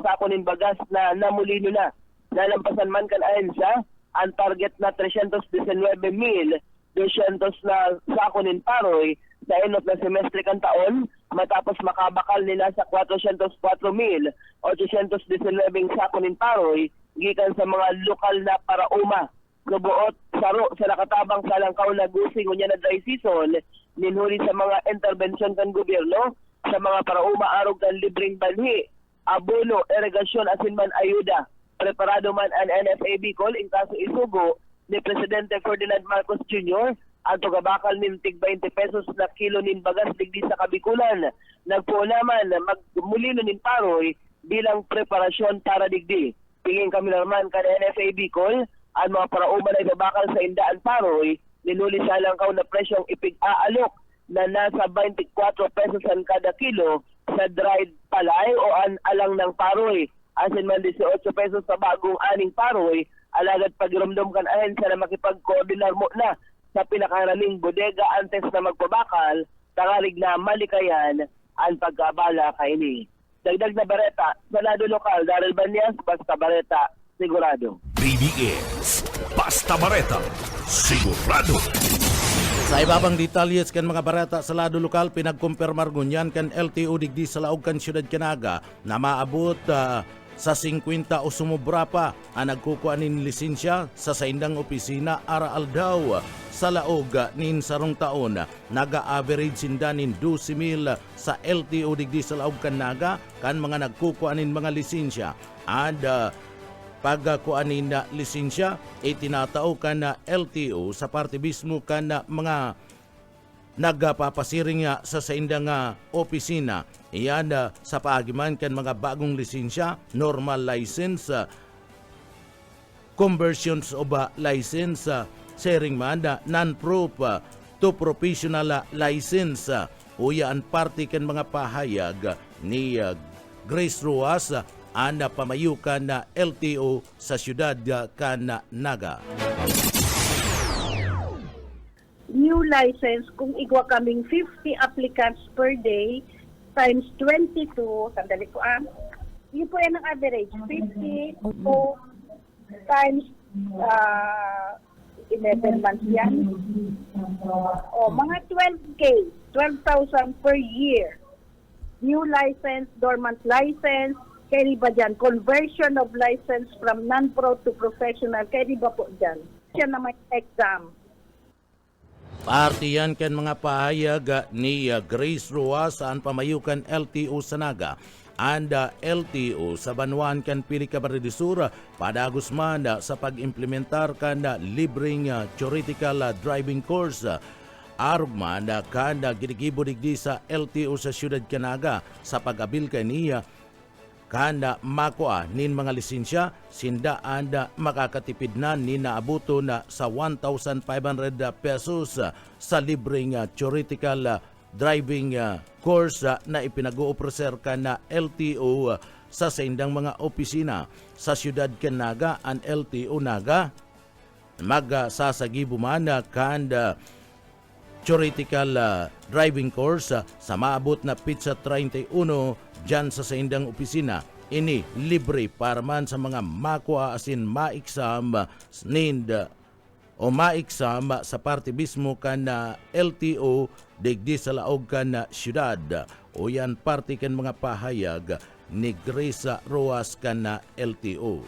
sako nin bagas na namulino na. Nalampasan man kan ahensya ang target na 319,200 na sako nin paroy sa inot na semestre kan taon matapos makabakal nila sa 404,819 sako nin paroy gikan sa mga lokal na parauma. Nubuot saro sa nakatabang sa langkaw na gusing unya na dry season ninhuli sa mga intervention kan gobyerno sa mga parauma arog kan libreng banhi, abono, irigasyon asin man ayuda. Preparado man ang NFA Bicol in kaso isugo ni Presidente Ferdinand Marcos Jr. ang tugabakal nin tig 20 pesos na kilo nin bagas digdi sa Kabikulan. Nagpuo naman magmulino nin paroy bilang preparasyon para digdi. Pingin kami naman kan NFA Bicol ang mga parauma na ibabakal sa indaan paroy ninuli sa langkaw na presyong ipig-aalok na nasa 24 pesos ang kada kilo sa dried palay o alang ng paroy. Asin man 18 pesos sa bagong aning paroy, alagad pagramdam kan ahensya na makipag-coordinar mo na sa pinakaraning bodega antes na magpabakal, tangalig na malikayan ang pagkabala kaini. Dagdag na bareta sa lado lokal, Daryl Banyas, Basta Bareta, sigurado. BBS Basta Bareta, sigurado. Sa ibabang detalyes kan mga barata sa lado lokal, pinagkumpirmar ngunyan kan LTO digdi sa laog kan Siyudad Canaga na maabot sa 50 o sumobra pa ang nagkukuanin lisensya sa saindang opisina araal daw sa laog nin sarong taon. Naga-average sindanin 12,000 sa LTO digdi sa laog kan Naga kan mga nagkukuanin mga lisensya. And pagkuanin na lisensya itinatao kan na LTO sa parte mismo kan na mga nagpapasiring sa saindang opisina. Iyan sa paagiman kan mga bagong lisensya, normal license, conversions of license, sharing man, non-proof to professional license. Uya ang parte kan mga pahayag ni Grace Ruas ana pamayukan na LTO sa siyudad kan Naga. New license, kung igwa kaming 50 applicants per day times 22, sandali ko yun po yan ang average, 50 o times 11 months yan. O, mga 12K, 12,000 per year. New license, dormant license, kaya ba dyan? Conversion of license from non-pro to professional, kaya ba po dyan? Siya na may exam. Parte yan kan mga pahayag ni Grace Roa saan pamayukan LTO sa Naga. Anda LTO sa Banwan kan pili ka baridisura pada Guzman sa pag-implementar kan libreng theoretical driving course. Arugman kan ginigibo digdi sa LTO sa siyudad Canaga sa pag-abil kaniya kanda makuha nin mga lisensya, sinda anda makakatipid na nin naabuto na sa 1,500 pesos sa libreng theoretical driving course na ipinag-uopreser ka na LTO sa saindang mga opisina sa siyudad Canaga. Ang LTO Naga magsasagibuman kanda theoretical driving course sa maabot na pizza 31 dyan sa saindang opisina. Ini libre para man sa mga makuha asin ma-exam o ma-exam sa parte mismo kan na LTO digdi sa laog kan na syudad. O yan parte kan mga pahayag ni Grace Roas kan na LTO.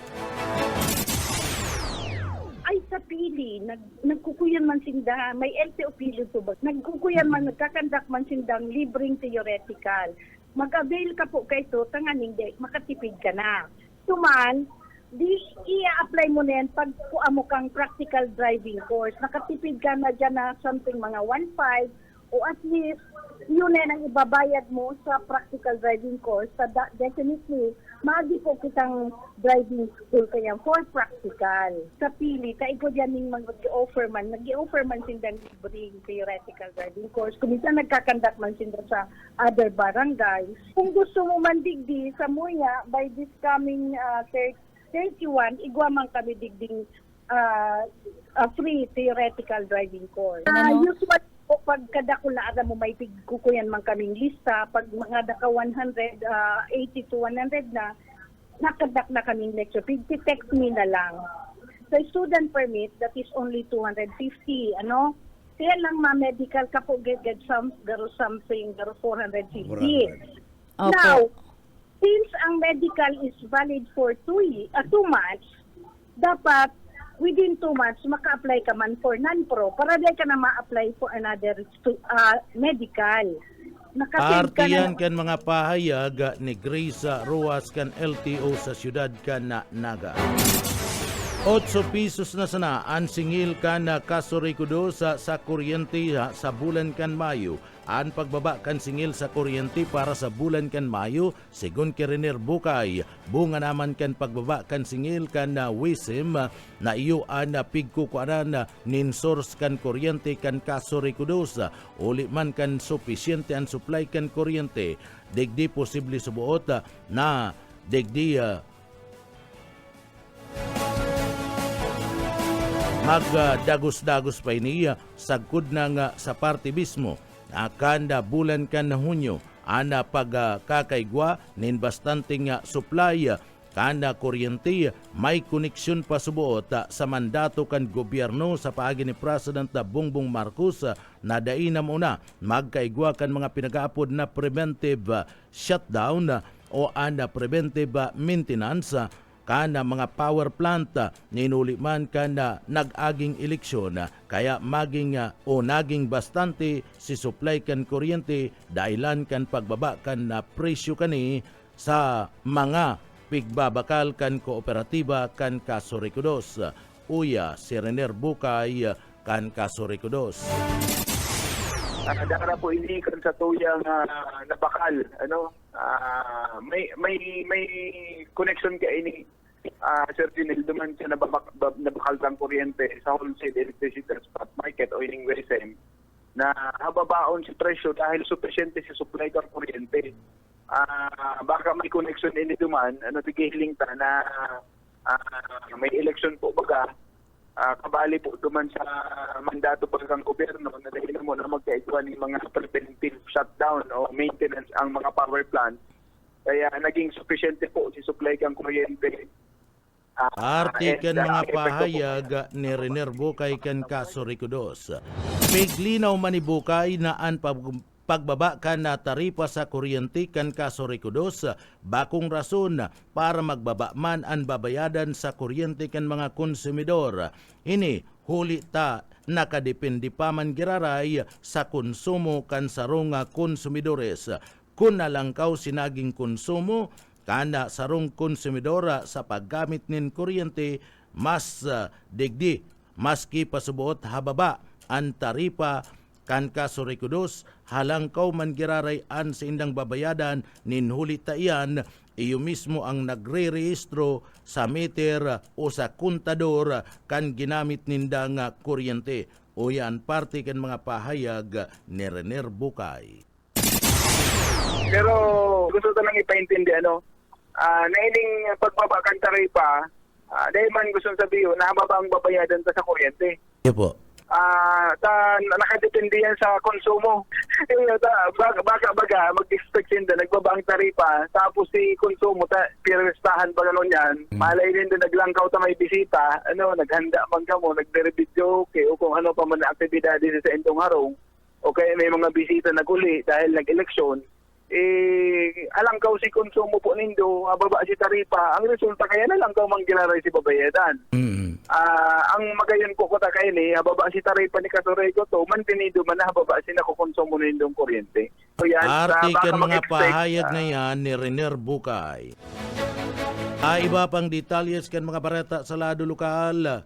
Sa pili, nagkukuyan man sinda, may LTO pili to ba? Nagkukuyan man, nagkakandak man sindang libreng theoretical. Mag-avail ka po kay ito, tanganing di, makatipid ka na. Tuman, di i-apply mo na yan pag kuha mo kang practical driving course. Nakatipid ka na dyan na something mga 1.5 o at least yun na ang ibabayad mo sa practical driving course. Definitely, maagi po kitang driving school kaya for practical. Sa pili, kaiko dyan yung mag-offer man sindang libreng theoretical driving course. Kung minsan nagkakandak man sinda sa other barangays. Kung gusto mo man digdi sa Muya, by this coming 31, igwa man kami digding free theoretical driving course. Usually, o pag kada kulaada mo may kukuyan man kaming lista, pag mga daka 180 to 100 na, nakadak na kaming lecture. Text me na lang. Sa student permit, that is only 250, ano? Kaya lang ma-medical ka po, get something, 450. Now, since ang medical is valid for 2 months, dapat within 2 months, maka-apply ka man for non-pro para di ka na ma-apply for another medical. Parte yan kan mga pahayag ni Grace Roas kan LTO sa siyudad kan Naga. 8 pesos na sana ang singil kan kasurikudo sa kuryente sa bulan kan Mayo. Ang pagbaba kan singil sa kuryente para sa bulan kan Mayo, sigon kay Rener Bukay, bunga naman kan pagbaba kan singil kan WISM na iyo ang pigkukuanan nin source kan kuryente kan kasurikudos. Uli man kan sufisyente ang supply kan kuryente, digdi posible subuot na digdi magdagos-dagos pa iniya sagkod na sa parte mismo. Kanda bulan kan na Hunyo, ana pagkakaigwa nin bastanting supply kanda kuryente, may koneksyon pa subuot sa mandato kan gobyerno sa paagi ni President Bongbong Marcos na dainam una magkaigwa kan mga pinag-aapod na preventive shutdown o ana preventive maintenance kana mga power plant ninuli man kana nag-aging eleksyon kaya naging bastante si supply kan kuryente dahilan kan pagbaba kan presyo kani sa mga pigbabakal kan kooperatiba kan kasurikudos. Uya si Rener Bukay kan kasurikudos. Dara po ini kan sa tuyang nabakal, ano? May connection ka ini Sir Junel duman sa nabakal ng kuryente sa wholesale electricity spot market o ining WSM na hababaon si presyo dahil sufficiente si supply ng kuryente. baka may connection ini duman, tigihiling ta na may election po baga, kabali po duman sa mandato pagkang gobyerno na dahil mo na magkaigwan ng mga preventive shutdown o maintenance ang mga power plant. Kaya naging sufficiente po si supply kang kuryente. Artikan mga pahayag ni Rener Bukay kan kaso Ricudos. Piglinaw manibukay na an pagbaba kan na taripa sa kuryente kan kaso Ricudos, bakong rason para magbaba man ang babayadan sa kuryente kan mga konsumidor. Ini huli ta nakadepende pa man giraray sa konsumo kan sarong konsumidores. Kung nalangkaw sinaging konsumo, kana sarong konsumidora sa paggamit nin kuryente, mas digdi, maski pasubuot hababa ang taripa kan kaso Ricudos, halangkaw man giraray an sa indang babayadan nin huli ta iyan, iyo mismo ang nagre-rehistro sa meter o sa kontador kan ginamit nindang kuryente. O yan parte kan mga pahayag ni Rener Bukay. Pero gusto ko lang ipaintindi na ining pagbaba kan taripa, dahil man gusto sabihin na hababa ang babayadan ta sa kuryente. Iyo po. Nakadepende yan sa konsumo. Baga, mag-expect sinda, nagbaba ang taripa, tapos si konsumo, pirestahan pa gano'n yan. Malay din na naglangkaw ta may bisita, naghanda man ka mo, nagre-video, okay, o kung ano pa man na aktibidad sa intong harong, o kaya may mga bisita naguli dahil nag-eleksyon, alangkaw si konsumo po nindo, baba si taripa, ang resulta kaya nalangkaw manggiraray si babayadan. Ang magayon po ko ta kaya ni, baba si taripa ni Kasorego to, mantinido man na baba si nakukonsumo nindong kuryente. So yan, artikan mga pahayag na yan ni Rener Bukay. Iba pang detalyes kan mga bareta sa lado lokal.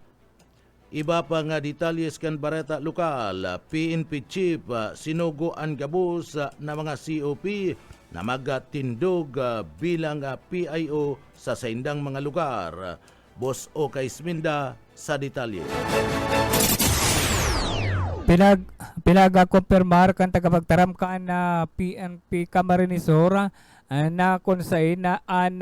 Iba pa nga detalyes kan bareta lokal, PNP Chief sinugo ang gabos na mga COP na magatindog bilang PIO sa saindang mga lugar. Boss Okay Sminda sa detalye. Pinag-kumpirmar kan tagapagtaram kaan na PNP Camarines-Sur na konsay na an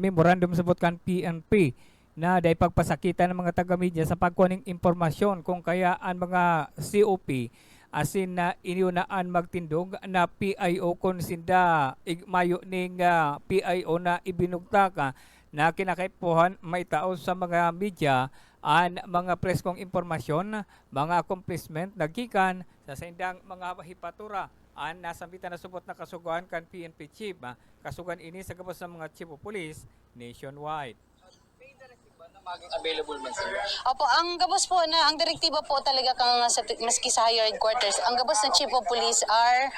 memorandum sabot kan PNP na dahil pagpasakitan ng mga taga-media sa pagkuning impormasyon kung kaya ang mga COP asin na iniunaan magtindog na PIO kung sinda mayo ning PIO na ibinugtaka na kinakaipuhan may tao sa mga media ang mga preskong impormasyon, mga accomplishment nagkikan sa sindang mga hipatura ang nasambitan na subot na kasuguan kan PNP Chief. Kasugan ini sa gabos sa mga Chief of Police nationwide. Maging available man sila. Opo, ang gabos po na ang direktiba po talaga kang maski sa higher headquarters, ang gabos na Chief of Police are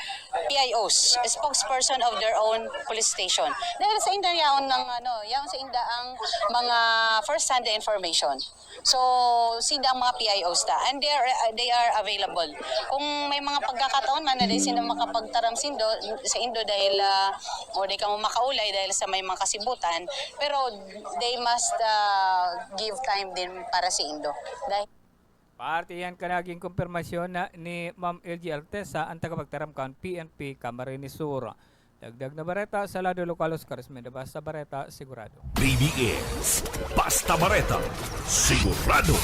PIOs, spokesperson of their own police station. Dahil sa inda yaon ng yaon sa inda ang mga first-hand information. So, sinda ang mga PIOs ta and they are available. Kung may mga pagkakataon man na dahil sinda makapagtaram sindo sa indo dahil o di ka mo makaulay dahil sa may mga kasibutan, pero they must give time din para sa Indo. Dahil parte yan ka naging kumpirmasyon na ni Ma'am LG Altesa ang tagapagtaram kan PNP Camarines-Sur. Dagdag na bareta sa lado lokal Oscar Esmenda, basta bareta sigurado. BBS Basta Bareta Sigurado.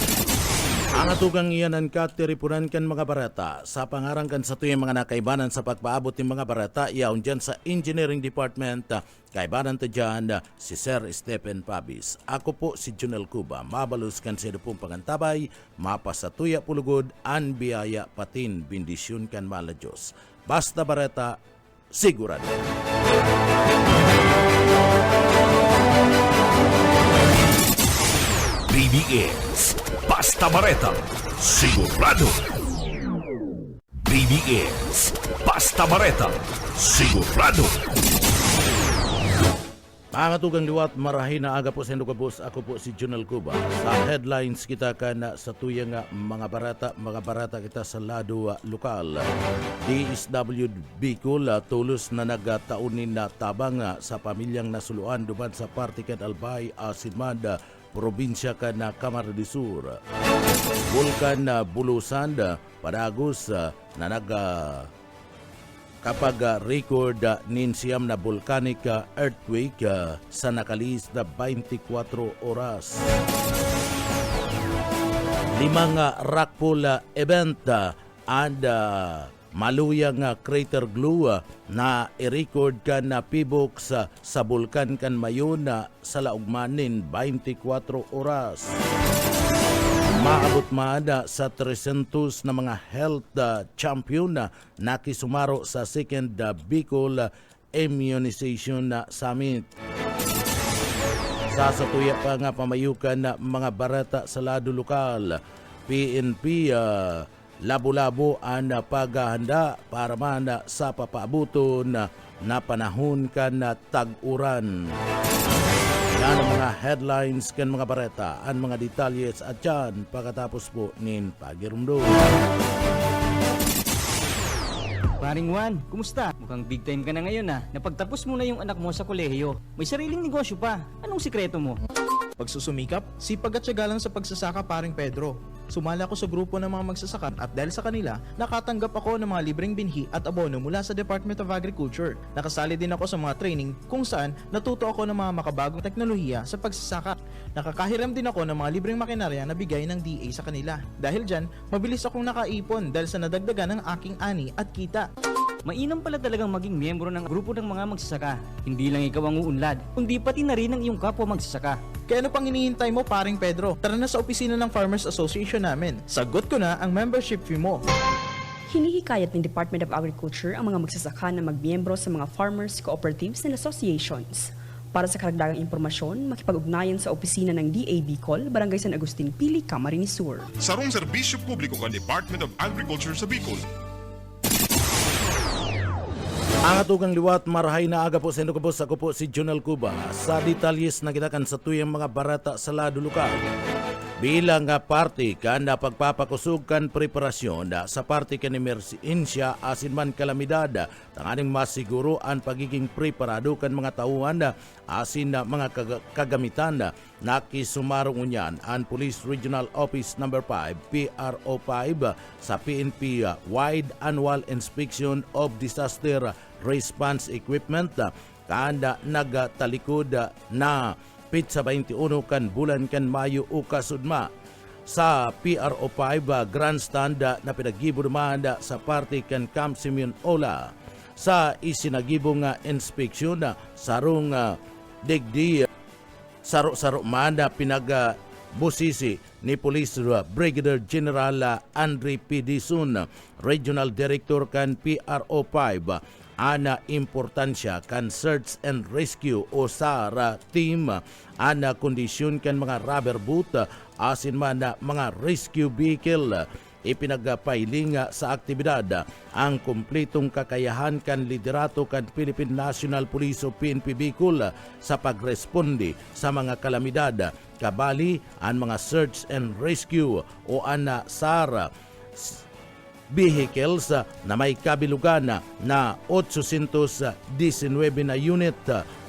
Ang atugang iyan ang katiripunan kan mga barata sa pangarangkan sa tuyang mga nakaibanan sa pagpaabot ng mga barata yaon dyan sa Engineering Department. Kaibanan ta dyan si Sir Stephen Pabis. Ako po si Junel Cuba. Mabalus kan sa pong pangantabay, mapasatuya pulugod, an biyaya patin bindisyon kan mala Diyos. Basta barata, sigurado. BBS Basta Bareta Sigurado. BBS Basta Bareta Sigurado. Mga tugang liwat, marahin na aga po sa Indokabos. Ako po si Junel Cuba. Sa headlines kita kan sa tuyang mga barata kita sa lado lokal. DSWD Bicol tulos na nagtaunin na tabang sa pamilyang nasuluan duman sa Partikan Albay, Asinmad, probinsya ka na Camarines-Sur. Bulkan Bulusan, Padagos na kapag record nin siyam na volcanic earthquake sa nakalis na 24 oras. Limang rockpool event and maluyang crater glue na i-record kan na pibok sa bulkan kan mayon sa laugmanin 24 oras. Maabot man sa 300 na mga health champion na nakisumaro sa second Bicol Immunization Summit. Sa satuya pa nga pamayukan na mga barata sa lado lokal, PNP labo-labo ang paghahanda para man sa papaabuton na panahon kan tag-uran. Yan ang mga headlines kan mga bareta, ang mga detalyes at yan pagkatapos po nin pagirumdo. Paring Juan, kumusta? Mukhang big time ka na ngayon Napagtapos mo na yung anak mo sa kolehiyo. May sariling negosyo pa. Anong sikreto mo? Pagsusumikap, sipag at tiyaga lang sa pagsasaka, paring Pedro. Sumali ako sa grupo ng mga magsasaka at dahil sa kanila, nakatanggap ako ng mga libreng binhi at abono mula sa Department of Agriculture. Nakasali din ako sa mga training kung saan natuto ako ng mga makabagong teknolohiya sa pagsasaka. Nakakahiram din ako ng mga libreng makinarya na bigay ng DA sa kanila. Dahil dyan, mabilis akong nakaipon dahil sa nadagdagan ng aking ani at kita. Mainam pala talagang maging miyembro ng grupo ng mga magsasaka. Hindi lang ikaw ang uunlad, kundi pati na rin ang iyong kapwa magsasaka. Kaya ano pang hinihintay mo, paring Pedro? Tara na sa opisina ng Farmers Association namin. Sagot ko na ang membership fee mo. Hinihikayat ng Department of Agriculture ang mga magsasaka na magmiyembro sa mga farmers, cooperatives and associations. Para sa karagdagang impormasyon, makipag-ugnayan sa opisina ng DA Bicol, Barangay San Agustin Pili, Camarines Sur. Sarong serbisyo publiko kan Department of Agriculture sa Bicol. Ang atugang liwat marahay na aga po sa inyo kapos. Ako po si Jonel Cuba. Sa detalyes na kita kan sa tuyang mga barata sa lado lokal. Bilang party kan na pagpapakusog kan preparasyon sa party kan emerhensya asin man kalamidad. Tanganing masiguro ang pagiging preparado kan mga tauhan asin mga kagamitan. Nakisumarong unyan ang Police Regional Office No. 5 PRO 5 sa PNP Wide Annual Inspection of Disaster Response Equipment kanda nagtalikod na pitsa 21 kan bulan kan Mayo o kasudma sa PRO 5 grandstand na pinaggibo naman sa party kan Camp Simeon Ola sa isinagibong inspeksyon sarong digdi saro-saro man na pinagbusisi ni Police Brigadier General Andre P. Dizon, Regional Director kan PRO 5, ana importansya kan search and rescue o SAR team, ana kondisyon kan mga rubber boot asin man na mga rescue vehicle. Ipinagpailing sa aktibidad ang kumpletong kakayahan kan liderato kan Philippine National Police o PNP Bicol sa pagresponde sa mga kalamidad, kabali ang mga search and rescue o ana SAR vehicles na may kabilugan na 819 na unit.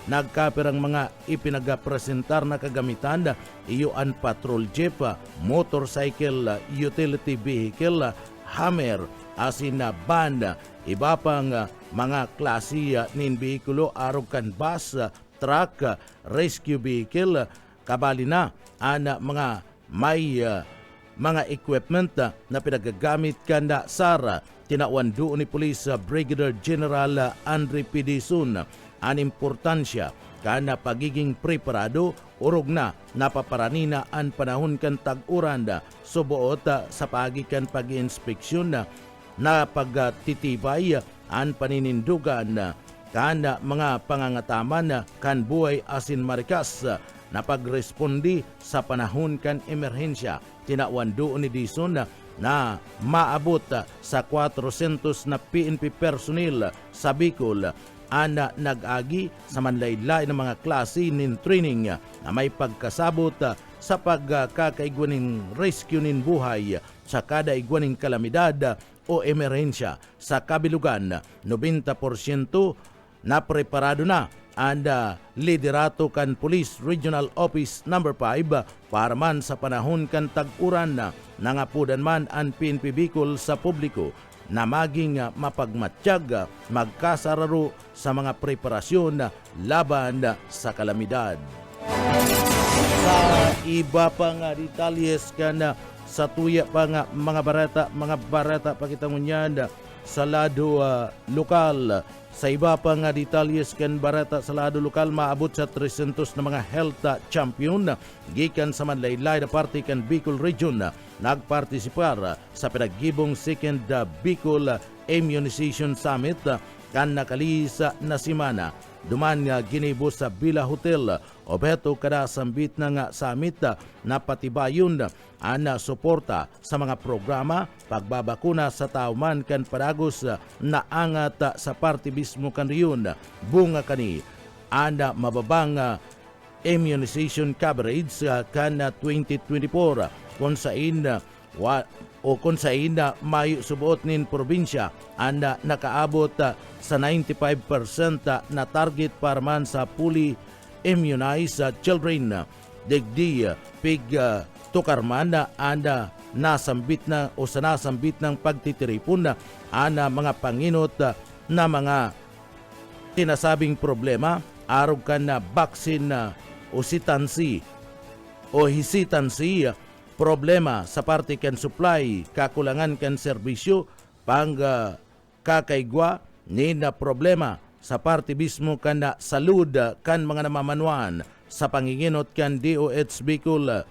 Nagkapirang mga ipinagapresentar na kagamitan, iyo ang patrol jeep, motorcycle, utility vehicle, hammer, asin na van, iba pang mga klase nin behikulo arog kan bus, truck, rescue vehicle, kabali na ang mga may mga equipment na pinagagamit kanda SAR. Tinawan doon ni Police Brigadier General Andre P. Dizon ang importansya kana pagiging preparado urog na napaparanina ang panahon kan tag-uran subuot sa pagikan pag-inspeksyon na pagtitibay ang paninindugan kana mga pangangataman kan buhay asin marikas na pagrespondi sa panahon kan emerhensya. Tinawan doon ni Dizon na maabot sa 400 na PNP personnel sa Bicol ana nag-agi sa manlaylay ng mga klase nin training na may pagkasabot sa pagkakaigwaning rescue nin buhay sa kada igwaning kalamidad o emerhensya. Sa kabilugan, 90% na preparado na ang liderato kan Police Regional Office No. 5 para man sa panahon kan tag-uran nangapudan man ang PNP Bicol sa publiko na maging mapagmatsyag magkasararo sa mga preparasyon laban sa kalamidad. Sa iba pang detalyes kan sa tuya pa nga mga barata pakitangunyan sa lado lokal. Sa iba pang detalyes kan barata sa lado lokal, maabot sa 300 na mga health champion gikan sa Manlaylay na parte kan Bicol Region nagpartisipar sa pinagibong second Bicol Immunization Summit kan nakalisa na simana. Duman nga ginibo sa Villa Hotel objeto kada sambit na nga summit na patibayon ana suporta sa mga programa pagbabakuna sa tauman kan padagos na angat sa parte mismo kan riyon bunga kani ana mababang immunization coverage kan 2024 kung sain mayo subuot nin probinsya anda nakaabot sa 95% na target para man sa fully immunized children. Digdi pig tukarman anda nasambit na o sa nasambit ng pagtitiripon ana mga panginot na mga tinasabing problema arog kan na vaccine o hesitancy problema sa parte kan supply, kakulangan kan serbisyo, pang kakaigwa, ni na problema sa parte mismo kan na salud kan mga namamanuan sa panginginot kan DOH Bicol.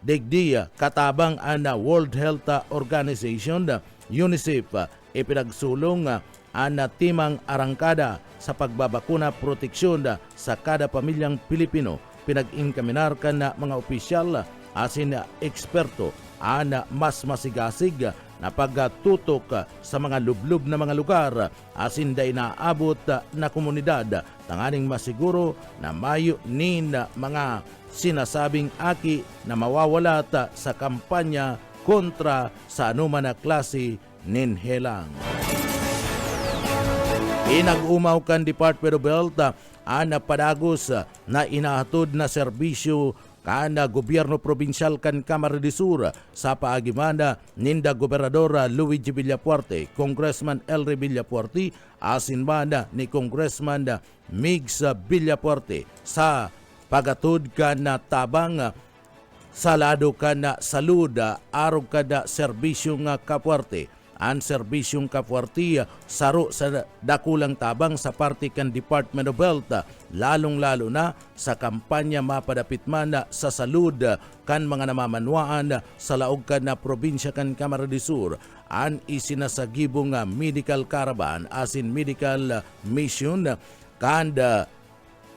Digdi katabang ana World Health Organization, UNICEF, ipinagsulong ana timang arangkada sa pagbabakuna proteksyon sa kada pamilyang Pilipino. Pinag-inkaminar kan na mga opisyal asin eksperto ana mas masigasig na pagtutok sa mga lublob na mga lugar asin day naabot na komunidad tanganing masiguro na mayo nin mga sinasabing aki na mawawalat sa kampanya kontra sa anuman na klase nin helang. Inag-umaw kan Department of Health ana padagos na inahatod na serbisyo kana gobyerno probinsyal kan Camarines Sur sa paagimana ninda Gobernador Luigi Villapuerte, Congressman Elry Villapuerte, asin mana ni Congressman Migs Villapuerte sa pagatod kan tabang salado kan salud arog kada serbisyong kapuarte. Ang serbisyong kapuarte saro sa dakulang tabang sa parte kan Department of Health, lalong-lalo na sa kampanya mapadapit man sa salud kan mga namamanwaan sa laog kan na probinsya kan Camarines Sur. Ang isinasagibong medical caravan asin medical mission kan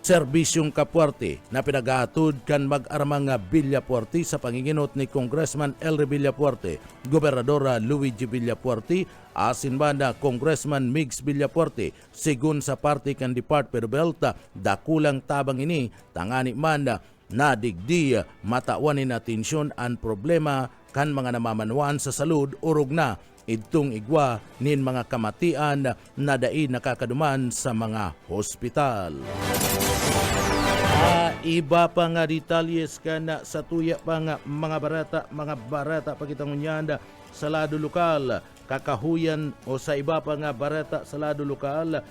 serbisyong kapuarte na pinagahatod kan mag-aramang Villapuerte sa panginginot ni Congressman Elry Villapuerte, Gobernador Luigi Villapuerte, asin man na Congressman Migs Villapuerte. Sigun sa parte kan Department of Health, dakulang tabang ini tangani man na digdi matauanin atensyon ang problema kan mga namamanuan sa salud urog na itong igwa nin mga kamatian na dai nakakaduman sa mga hospital. Iba pa nga detalyes ka na sa tuya pa nga mga barata pakitangunyan sa lado lokal, kakahuyan o sa iba pa nga barata sa lado lokal.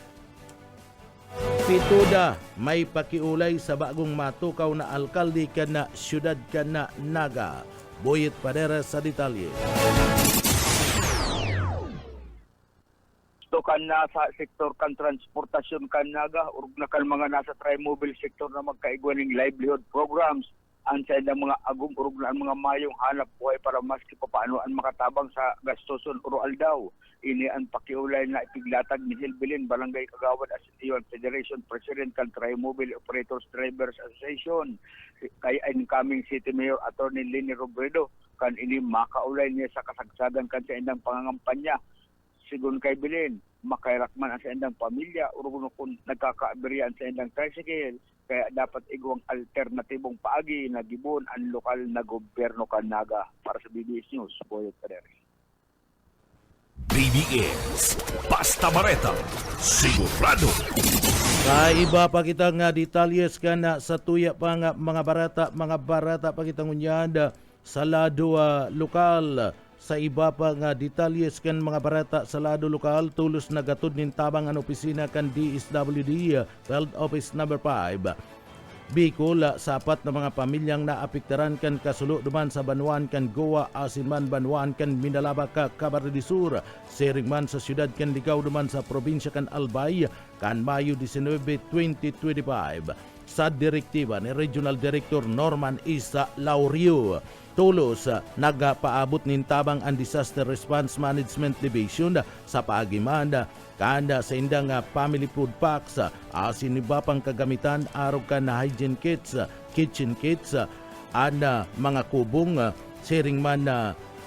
Pituda may pakiulay sa bagong matukaw na alkalde ka na syudad ka na Naga. Boyet Padera sa detalye. Kan na sa sektor kan transportasyon kan naga urug na kan mga nasa tri-mobile sector na magkaigwaning livelihood programs ang sa mga agum urug na ang mga mayong hanap buhay para maski papaano ang makatabang sa gastoson uro aldaw. Ini ang pakiulay na ipiglatag ni Hilbilin Barangay Kagawad Association Federation President kan Tri-Mobile Operators Drivers Association kay incoming City Mayor Attorney Lini Robredo kan ini makaulay niya sa kasagsagan kan sa indang pangangampanya. Sigun kay Bilin, makairakman ang sa indang pamilya, urong kung nagkakaabirian sa indang tricycle, kaya dapat igawang alternatibong paagi na gibon ang lokal na gobyerno kan Naga. Para sa BBS News, Boyet Paderi. BBS Basta Bareta, sigurado. Sa iba pa kita nga detalyes ka na sa tuya pa nga mga barata pa kita ngunyan sa lado lokal. Sa iba pa nga detalyes kan mga barata sa lado lokal, tulos na gatod nin tabang ang opisina kan DSWD Field Office number 5. Bicol, sa apat na mga pamilyang naapektaran kan kasulo duman sa Banwan kan Goa, asin man Banwan kan Mindalaba ka Camarines Sur, sering man sa siyudad kan Ligao duman sa probinsya kan Albay kan Mayo 19, 2025. Sa direktiba ni Regional Director Norman Isa Laurio, tulos nagapaabot nin tabang ang Disaster Response Management Division sa paagiman kanda sa indang family food packs, asin iba pang kagamitan araw ka na hygiene kits, kitchen kits, mga kubong, sharing man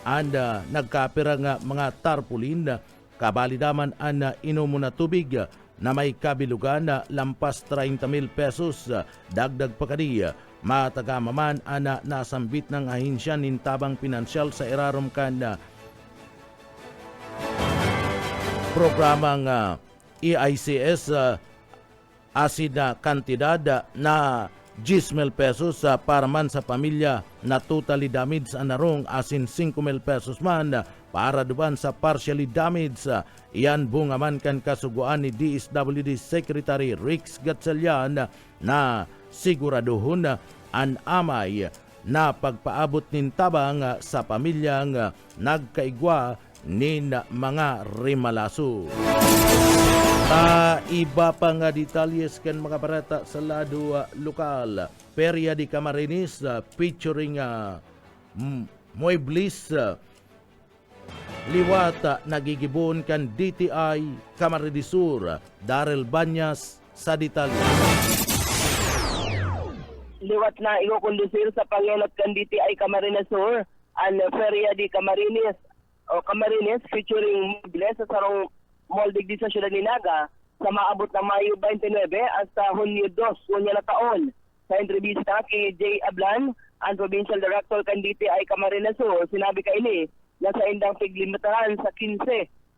anda nagkapira nga mga tarpaulin, kabalidaman ang inumo na tubig na may kabilugan na lampas 30,000 pesos, dagdag pa kadi matagamaman ana nasambit ng ahinsya nintabang pinansyal sa irarom kan programang EICS, asid na kantidad na 10,000 pesos para man sa pamilya na totally damaged anarong, asin 5,000 pesos man para duman sa partially damaged. Iyan bungaman kan kasuguan ni DSWD Secretary Rix Gatchalian na siguraduhon ang amay na pagpaabot nin tabang sa pamilyang nagkaigwa nin mga rimalaso. Iba pa nga detalyes kan mga barata sa lado lokal. Feria de Camarines featuring muebles liwat nagigibon kan DTI Camarines Sur. Daryl Banyas sa detalye. Liwat na ikukondusir sa pangelot kan DTI Camarines Sur ang Feria de Camarines o Camarines featuring muebles sa sarong moldig di sa siyudad ni Naga sa maabot ng Mayo 29 hasta Hunyo 2 kunya na taon. Sa entrevista kay Jay Ablan, ang Provincial Director kan DTI Camarines Sur, sinabi ka ini na sa indang piglimitaran sa 15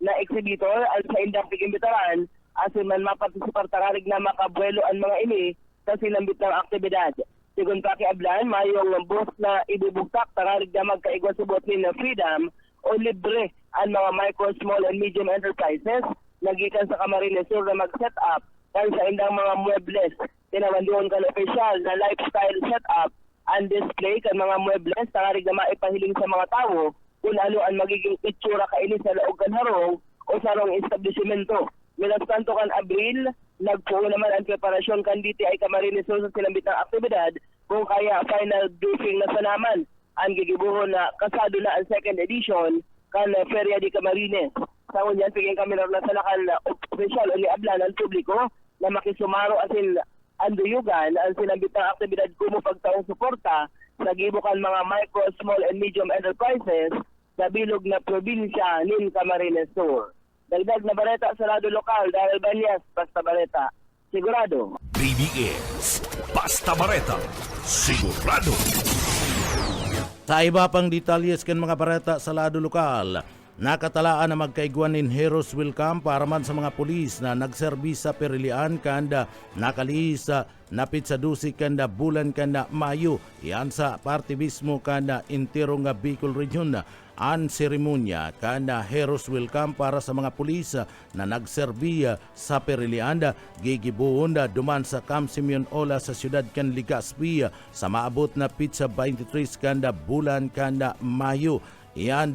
na exhibitor at sa indang piglimitaran asin man mapartisipar tararig na makabuelo ang mga ini sa sinambit ng aktibidad. Sigun pa kay Ablan, mayong bus na ibubugtak tararig na magkaigwa subot ni na freedom o libre ang mga micro, small and medium enterprises nagikan sa Camarines Sur na mag-set up kan sa indang mga muebles. Tinawandiyon kan official na lifestyle setup and display kan mga muebles tararig na maipahiling sa mga tao kung ano ang magiging itsura kaini sa laog kan harong o sa harong establishmento. Milas tanto kan Abril, nagpuo naman ang preparasyon kan DTI Camarines Sur sa sinambit ng aktibidad kung kaya final briefing na sa naman ang gigibuhon na kasado na ang second edition kan Feria de Camarines. Sa unyan, piging kami na sa lakan official o niablan ang publiko na makisumaro asin anduyugan ang sinambit ng aktibidad kumo pagtaong suporta sa gibukan mga micro, small and medium enterprises sa bilog na probinsya nin Camarines Sur. Dagdag na baleta sa lado lokal, Daryl Banyas, Basta Baleta. Sigurado. BBS Basta Bareta, sigurado. Sa iba pang detalyes kan mga barata sa lado lokal, nakatalaan na magkaiguan in Heroes Welcome para man sa mga pulis na nagserbis sa perilian kanda nakalihis napit sa dusi kanda bulan kanda Mayo. Yan sa parte mismo kanda intero nga Bicol Region. Ang seremonya kanda Heroes Welcome para sa mga pulis na nagserbi sa perilian gigibuon duman sa Camp Simeon Ola sa siyudad kan Legazpi sa maabot na pizza 23 kanda bulan kanda Mayo. Yan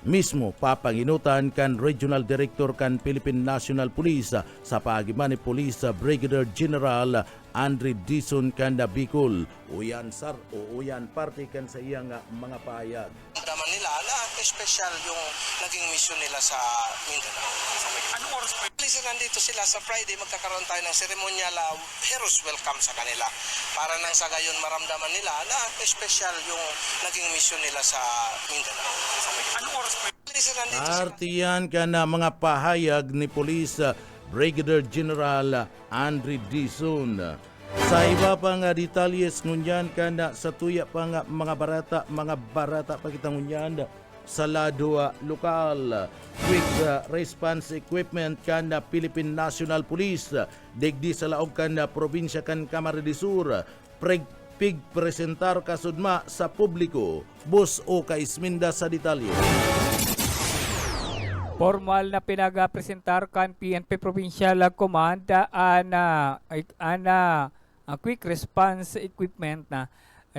mismo papanginutan kan Regional Director kan Philippine National Police sa paagiman ni Police Brigadier General Andre Dizon kanda Bicol. Uyan sar o uyan parte kan sa iyang mga pahayag. Daman nila na special yung naging mission nila sa Mindanao. Anong oras pa? Nandito sila sa Friday, magkakaroon tayo ng seremonyal Heroes Welcome sa kanila. Para nang sa gayon maramdaman nila na special yung naging mission nila sa Mindanao. Anong oras pa? Artiyan ka na mga pahayag ni Police Brigadier General Andre Dizon. Sa iba pang detalyes ngunyan ka na sa tuya pang mga barata pakita ngunyan sa lado lokal. Quick response equipment kan Philippine National Police digdi sa laog kan probinsya kan Camarines Sur. pigpresentar kasudma sa publiko. Bus o Kaisminda sa detalye. Formal na pinag-presentar kan PNP Provincial Command ang quick response equipment na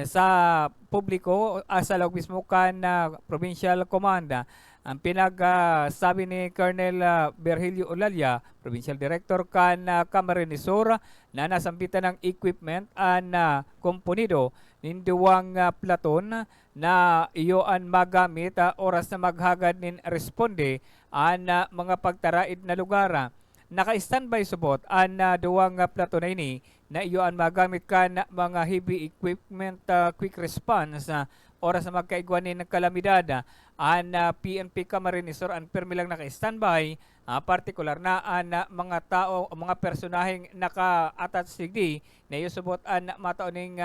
sa publiko sa loob mismo kan Provincial Command. Ang pinagsabi ni Colonel Virgilio Olalia, Provincial Director kan Camarines Sur, na nasambitan ng equipment ang komponido ninduwang platon na iyoan magamit oras na maghagad nin responde ang mga pagtaraid na lugar. Naka-standby subot ang duwang platon na ini na iyoan magamit kan mga heavy equipment quick response oras na magkaigwanin ng kalamidad. Ang PNP Camarines Sur ang permi lang naka-standby, partikular na ang mga tao o mga personaheng naka-attach sigdi na iusubot ang matauning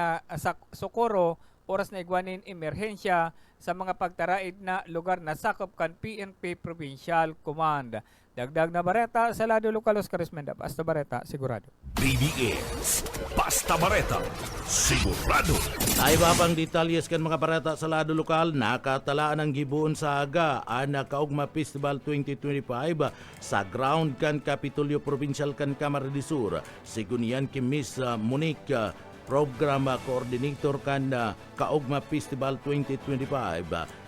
sukuro oras na igwanin emerhensya sa mga pagtaraid na lugar na sakop kan PNP Provincial Command. Dagdag na bareta sa lado lokal Oscar Esmenda. Basta bareta, sigurado. BDS. Basta bareta. Sigurado. Ay babang detalyes kan mga barata sa lado lokal, nakatalaan ang gibuon sa aga ang Kaugma Festival 2025 sa ground kan Kapitolyo Provincial kan Camarines Sur. Sigunian ki Miss Monique, Program Coordinator kan Kaugma Festival 2025.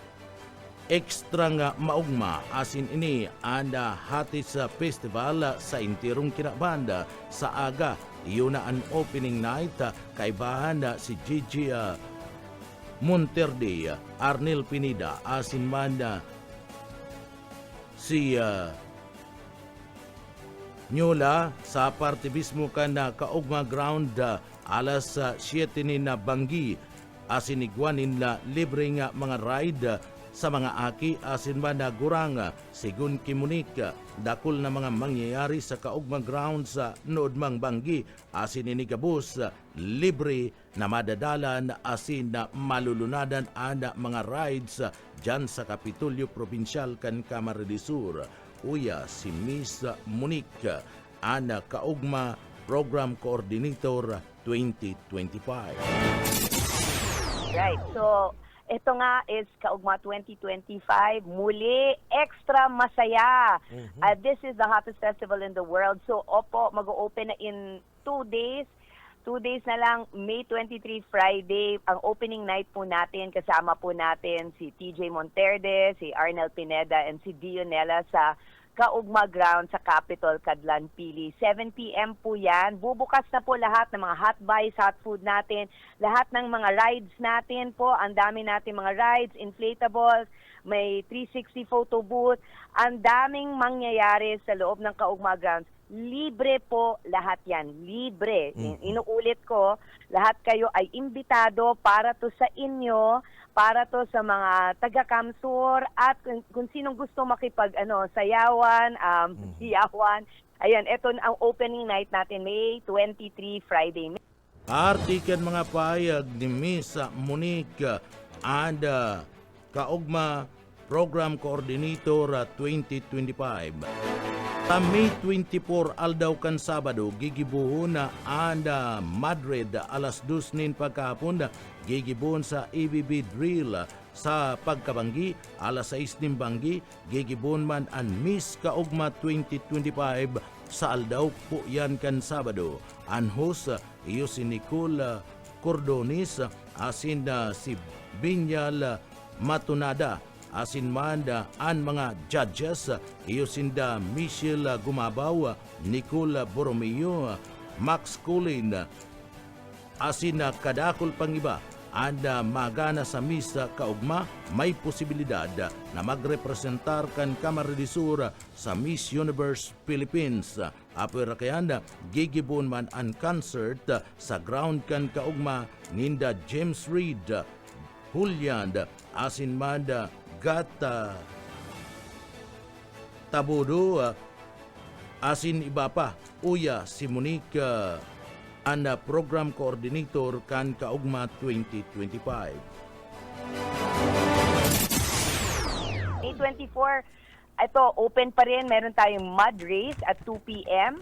Ekstra nga maugma asin ini anda hati sa festival sa intirong kinabanda sa aga. Iyon na ang opening night kay bahanda si Gigi Monterde, Arnel Pineda asin manda si Nyola sa parte mismo kan Kaugma Ground alas 7 ni na banggi asin igwanin na libre nga mga ride sa mga aki asin man na gurang. Sigun kimunik, dakol na mga mangyayari sa Kaugma Ground sa nood mang banggi asin inigabus libre na madadalan asin na malulunadan ana mga rides dyan sa Kapitolyo Provincial kan Camarines Sur. Uya si Miss Monique, ana Kaugma Program Coordinator 2025. Right, so ito nga is Kaugma 2025. Muli, extra masaya. This is the hottest festival in the world. So, opo, mag-open na in 2 days. 2 days na lang, May 23, Friday. Ang opening night po natin, kasama po natin si TJ Monterde, si Arnel Pineda, and si Dionela sa Kaugma Ground sa Capitol, Cadlan, Pili. 7 p.m. po yan. Bubukas na po lahat ng mga hot buys, hot food natin. Lahat ng mga rides natin po. Ang dami natin mga rides, inflatables, may 360 photo booth. Ang daming mangyayari sa loob ng Kaugma Grounds. Libre po lahat yan. Libre. Inuulit ko, lahat kayo ay imbitado para to sa inyo, para to sa mga taga-Kamsur at kung sinong gusto makipag sayawan, siyawan. Ayan, ito ang opening night natin, May 23, Friday. Artikan mga payag ni Miss Monique and Kaugma Program Coordinator 2025. Sa May 24 aldaw kan Sabado, gigibuhon na anda Madrid alas 2 nin pagkahapon, gigibuhon sa ABB Drill sa pagkabanggi, alas 6 nin banggi, gigibuhon man ang Miss Kaugma 2025 sa aldaw po yan kan Sabado. Ang host, iyo si Nicole Cordonis, asin si Binyal Matunada, asin manda an mga judges, iyo sinda Michelle Gumabaw, Nicole Borromeo, Max Cullen, asin kadakol pangiba. Anda magana sa Misa Kaugma, may posibilidad na magrepresentar kan Camarines Sur sa Miss Universe Philippines. Apera kayanda, gigibon man ang concert sa ground kan Kaugma ninda James Reid, Julian, asin manda Gata Tabudo, asin iba pa. Uya si Monique, ang Program Coordinator kan Kaugma 2025. May 24, ito, open pa rin. Meron tayong mud race at 2 p.m.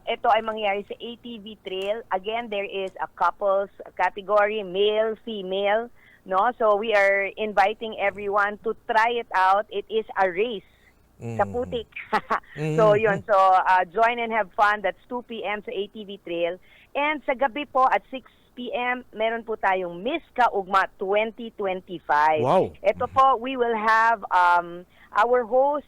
Ito ay mangyayari sa ATV Trail. Again, there is a couples category, male, female. No? So we are inviting everyone to try it out. It is a race sa putik. So yun, so join and have fun. That's 2 p.m. sa ATV Trail. And sa gabi po at 6 p.m. meron po tayong Miss Kaugma 2025. Wow. Ito po, we will have our host,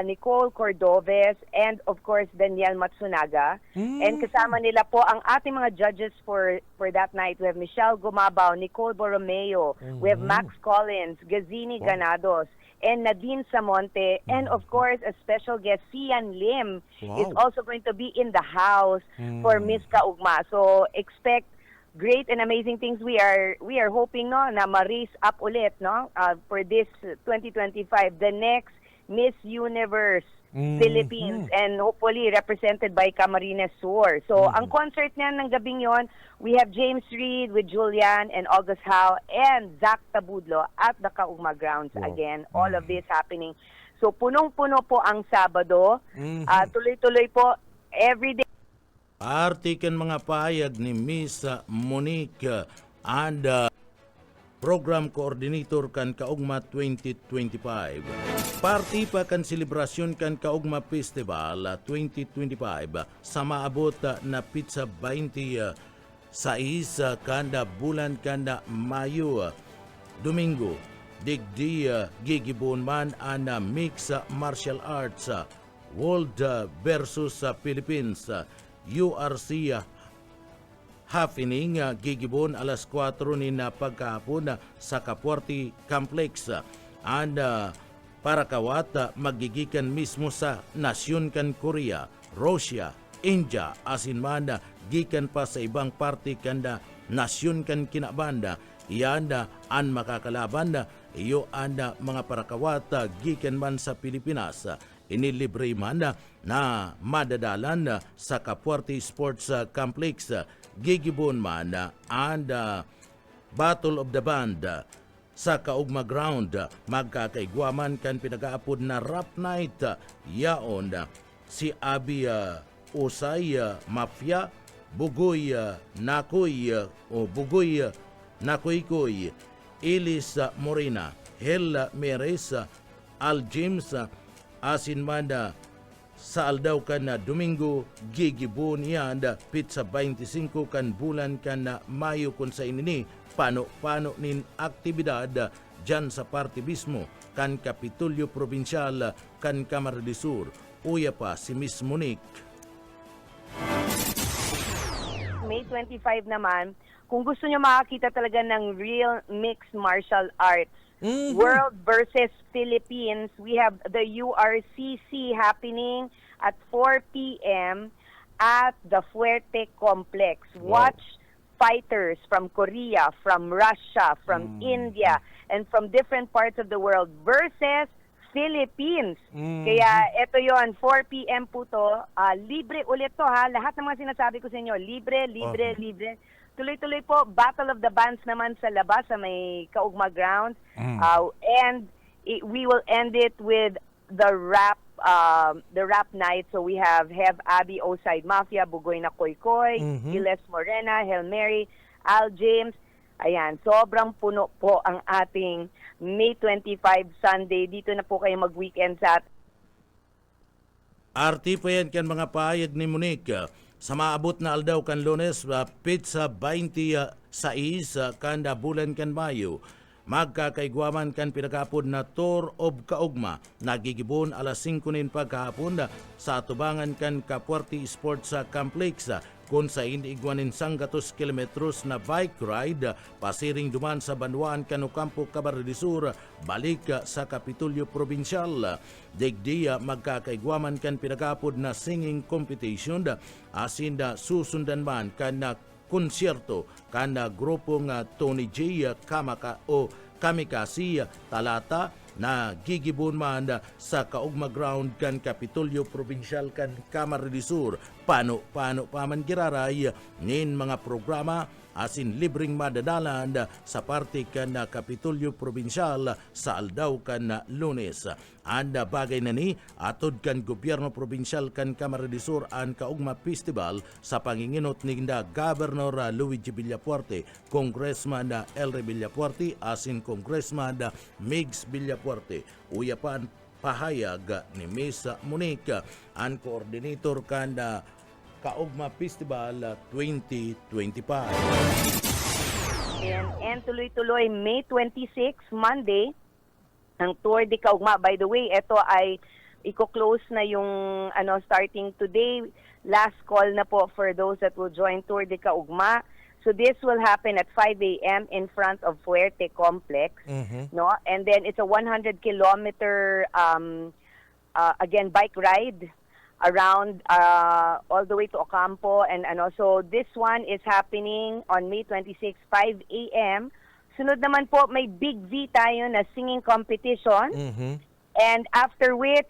Nicole Cordoves, and of course, Daniel Matsunaga. And kasama nila po ang ating mga judges for that night. We have Michelle Gumabaw, Nicole Borromeo, we have Max Collins, Gazini Ganados, and Nadine Samonte, and of course, a special guest, Sian Lim, is also going to be in the house for Miss Kaugma. So expect great and amazing things. We are hoping no na ma-raise up ulit no for this 2025, the next Miss Universe Philippines, and hopefully represented by Camarines Sur. So ang concert niyan ng gabing yon, we have James Reid with Julian and August Howe and Zach Tabudlo at the Kaugma Grounds. Again, all of this happening. So punong-puno po ang Sabado. Tuloy-tuloy po every day. Artikan mga payag ni Miss Monique and Program Coordinator kan Kaugma 2025. Party pa kan selebrasyon kan Kaugma Festival 2025 sa maabot na pizza 20 sa isa kanda bulan kanda Mayo, Domingo. Digdi gigibon man ang mix martial arts World versus Philippines. URC happening gigibon alas 4 ni na pagkahapon sa Kapuarte Complex and para kawat magigikan mismo sa nasyon kan Korea, Russia, India asin man gikan pa sa ibang parte kanda nasyon kan kinabanda iyanda an makakalaban iyo anda mga parakawat gikan man sa Pilipinas inilibre man na madadalan sa Kapuarte Sports Complex. Gigibon man and Battle of the Band sa Kaugma Ground. Magkakaigwaman kan pinag-aapod na Rap Night. Yaon si Abi Usay Mafia, Bugoy Nakoy o Bugoy Nakoy, Ilis Morena, Hel Meres, Al James, asin man sa aldaw kan na Domingo gigibon yan pizza 25 kan bulan kan na Mayo kun sa inini pano nin aktibidad dyan sa parte mismo kan Kapitolyo Provincial kan Camarines Sur. Uya pa si Miss Monique. May 25 naman, kung gusto nyo makakita talaga ng real mixed martial arts, World versus Philippines, we have the URCC happening at 4 p.m. at the Fuerte Complex. Watch fighters from Korea, from Russia, from India, and from different parts of the world versus Philippines. Kaya ito yon 4 p.m. po to. Libre ulit to ha. Lahat ng mga sinasabi ko sa inyo, libre. Tuloy-tuloy po, Battle of the Bands naman sa labas sa may Kaugma Ground. And we will end it with the rap night. So we have Abby Oside Mafia, Bugoy na Koy Koy, Giles Morena, Hail Mary, Al James. Ayan, sobrang puno po ang ating May 25 Sunday. Dito na po kayo mag-weekend sa Arti pa yan kan mga payag ni Monique. Sa maabot na aldaw kan Lunes, pizza 20 sa isa kanda bulan kan Mayo. Magkakaigwaman kan pinagapod na Tour of Kaugma. Nagigibon alas 5 nin pagkahapon sa atubangan kan Kapuarte Sports Complex. Kung sa iniigwanin 100 kilometros na bike ride, pasiring duman sa Banwaan Kanukampo, Camarines Sur, balik sa Kapitolyo Provincial. Digdiya magkakaigwaman kan pinagapod na singing competition, asin susundan man kan na konsyerto kan na grupo nga Tony J. Kamikasi talata na gigibon man sa Kaugma Ground kan Kapitolyo Provincial kan Camarines Sur. Paano pa man giraray nin mga programa asin libreng madadalan sa parte kan Kapitolyo Provincial sa aldaw kan Lunes. Anda bagay na ni atod kan gobyerno provincial kan Camarines Sur ang Kaugma Festival sa panginginot ni Governor Luigi Villafuerte, Congressman Elry Villafuerte asin Congressman Migs Villafuerte. Uyapan pahayag ni Miss Monique, ang coordinator kan Kaugma Festival 2025. And tuloy-tuloy May 26, Monday, ang Tour de Kaugma. By the way, ito ay i-close na yung starting today. Last call na po for those that will join Tour de Kaugma. So this will happen at 5 a.m. in front of Fuerte Complex. No? And then it's a 100-kilometer again bike ride around all the way to Ocampo, and also this one is happening on May 26, 5 a.m. Sunod naman po, may Big V tayo na singing competition. And after which,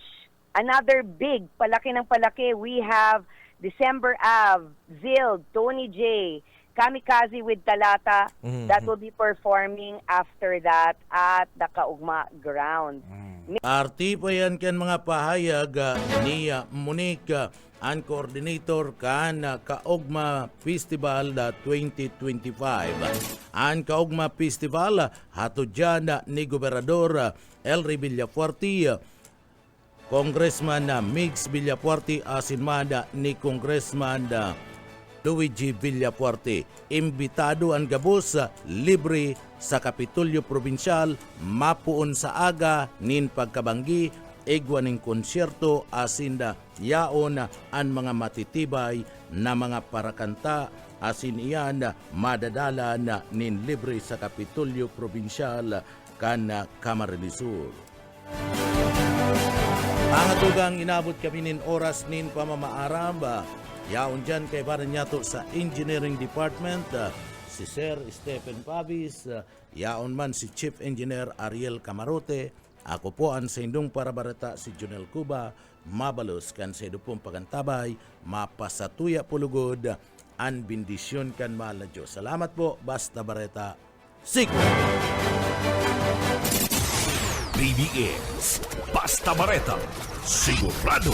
another big, palaki ng palaki, we have December Ave, Zild, Tony J, Kamikaze with Talata, that will be performing after that at the Kaugma Ground. Arti pa yan kan mga pahayag ni Monique, ang coordinator kan Kaugma Festival 2025. Ang Kaugma Festival hatod dyan ni Gobernador Elry Villafuerte, Congressman Migs Villafuerte asin mada ni Congressman Luigi Villafuerte. Imbitado ang gabos libre sa Kapitolyo Provincial, mapuon sa aga nin pagkabanggi, igwa ning konsyerto asinda yaon ang mga matitibay na mga parakanta asin iyan madadala na nin libre sa Kapitolyo Provincial kan Camarines Sur. Ang atugang inabot kami nin oras nin pamamaaram, yaon dyan kay Baranyato sa Engineering Department, si Sir Stephen Pavis, yaon man si Chief Engineer Ariel Camarote. Ako po ang sa indong parabarata si Junel Cuba, mabalos kan sa idupong pagantabay, mapasatuya pulugod, an bendisyon kan mahal na Diyos. Salamat po, Basta Bareta, Sigo! BBS Basta Bareta, sigurado